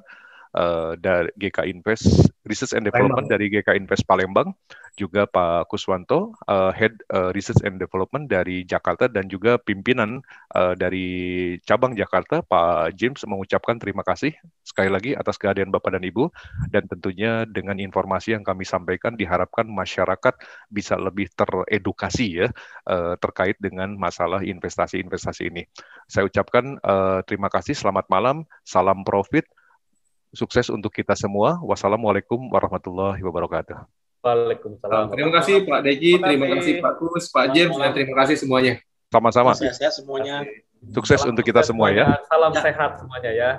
dari GK Invest Research and Development dari GK Invest Palembang, juga Pak Kuswanto, Head Research and Development dari Jakarta, dan juga pimpinan dari cabang Jakarta, Pak James, mengucapkan terima kasih sekali lagi atas kehadiran Bapak dan Ibu, dan tentunya dengan informasi yang kami sampaikan diharapkan masyarakat bisa lebih teredukasi ya terkait dengan masalah investasi-investasi ini. Saya ucapkan terima kasih, selamat malam, salam profit, sukses untuk kita semua. Wassalamualaikum warahmatullahi wabarakatuh. Waalaikumsalam. Terima kasih Pak Deki, terima kasih Pak Kus, Pak James, dan terima kasih semuanya. Sama-sama. Sehat semuanya. Sukses untuk kita semua ya. Salam sehat semuanya ya.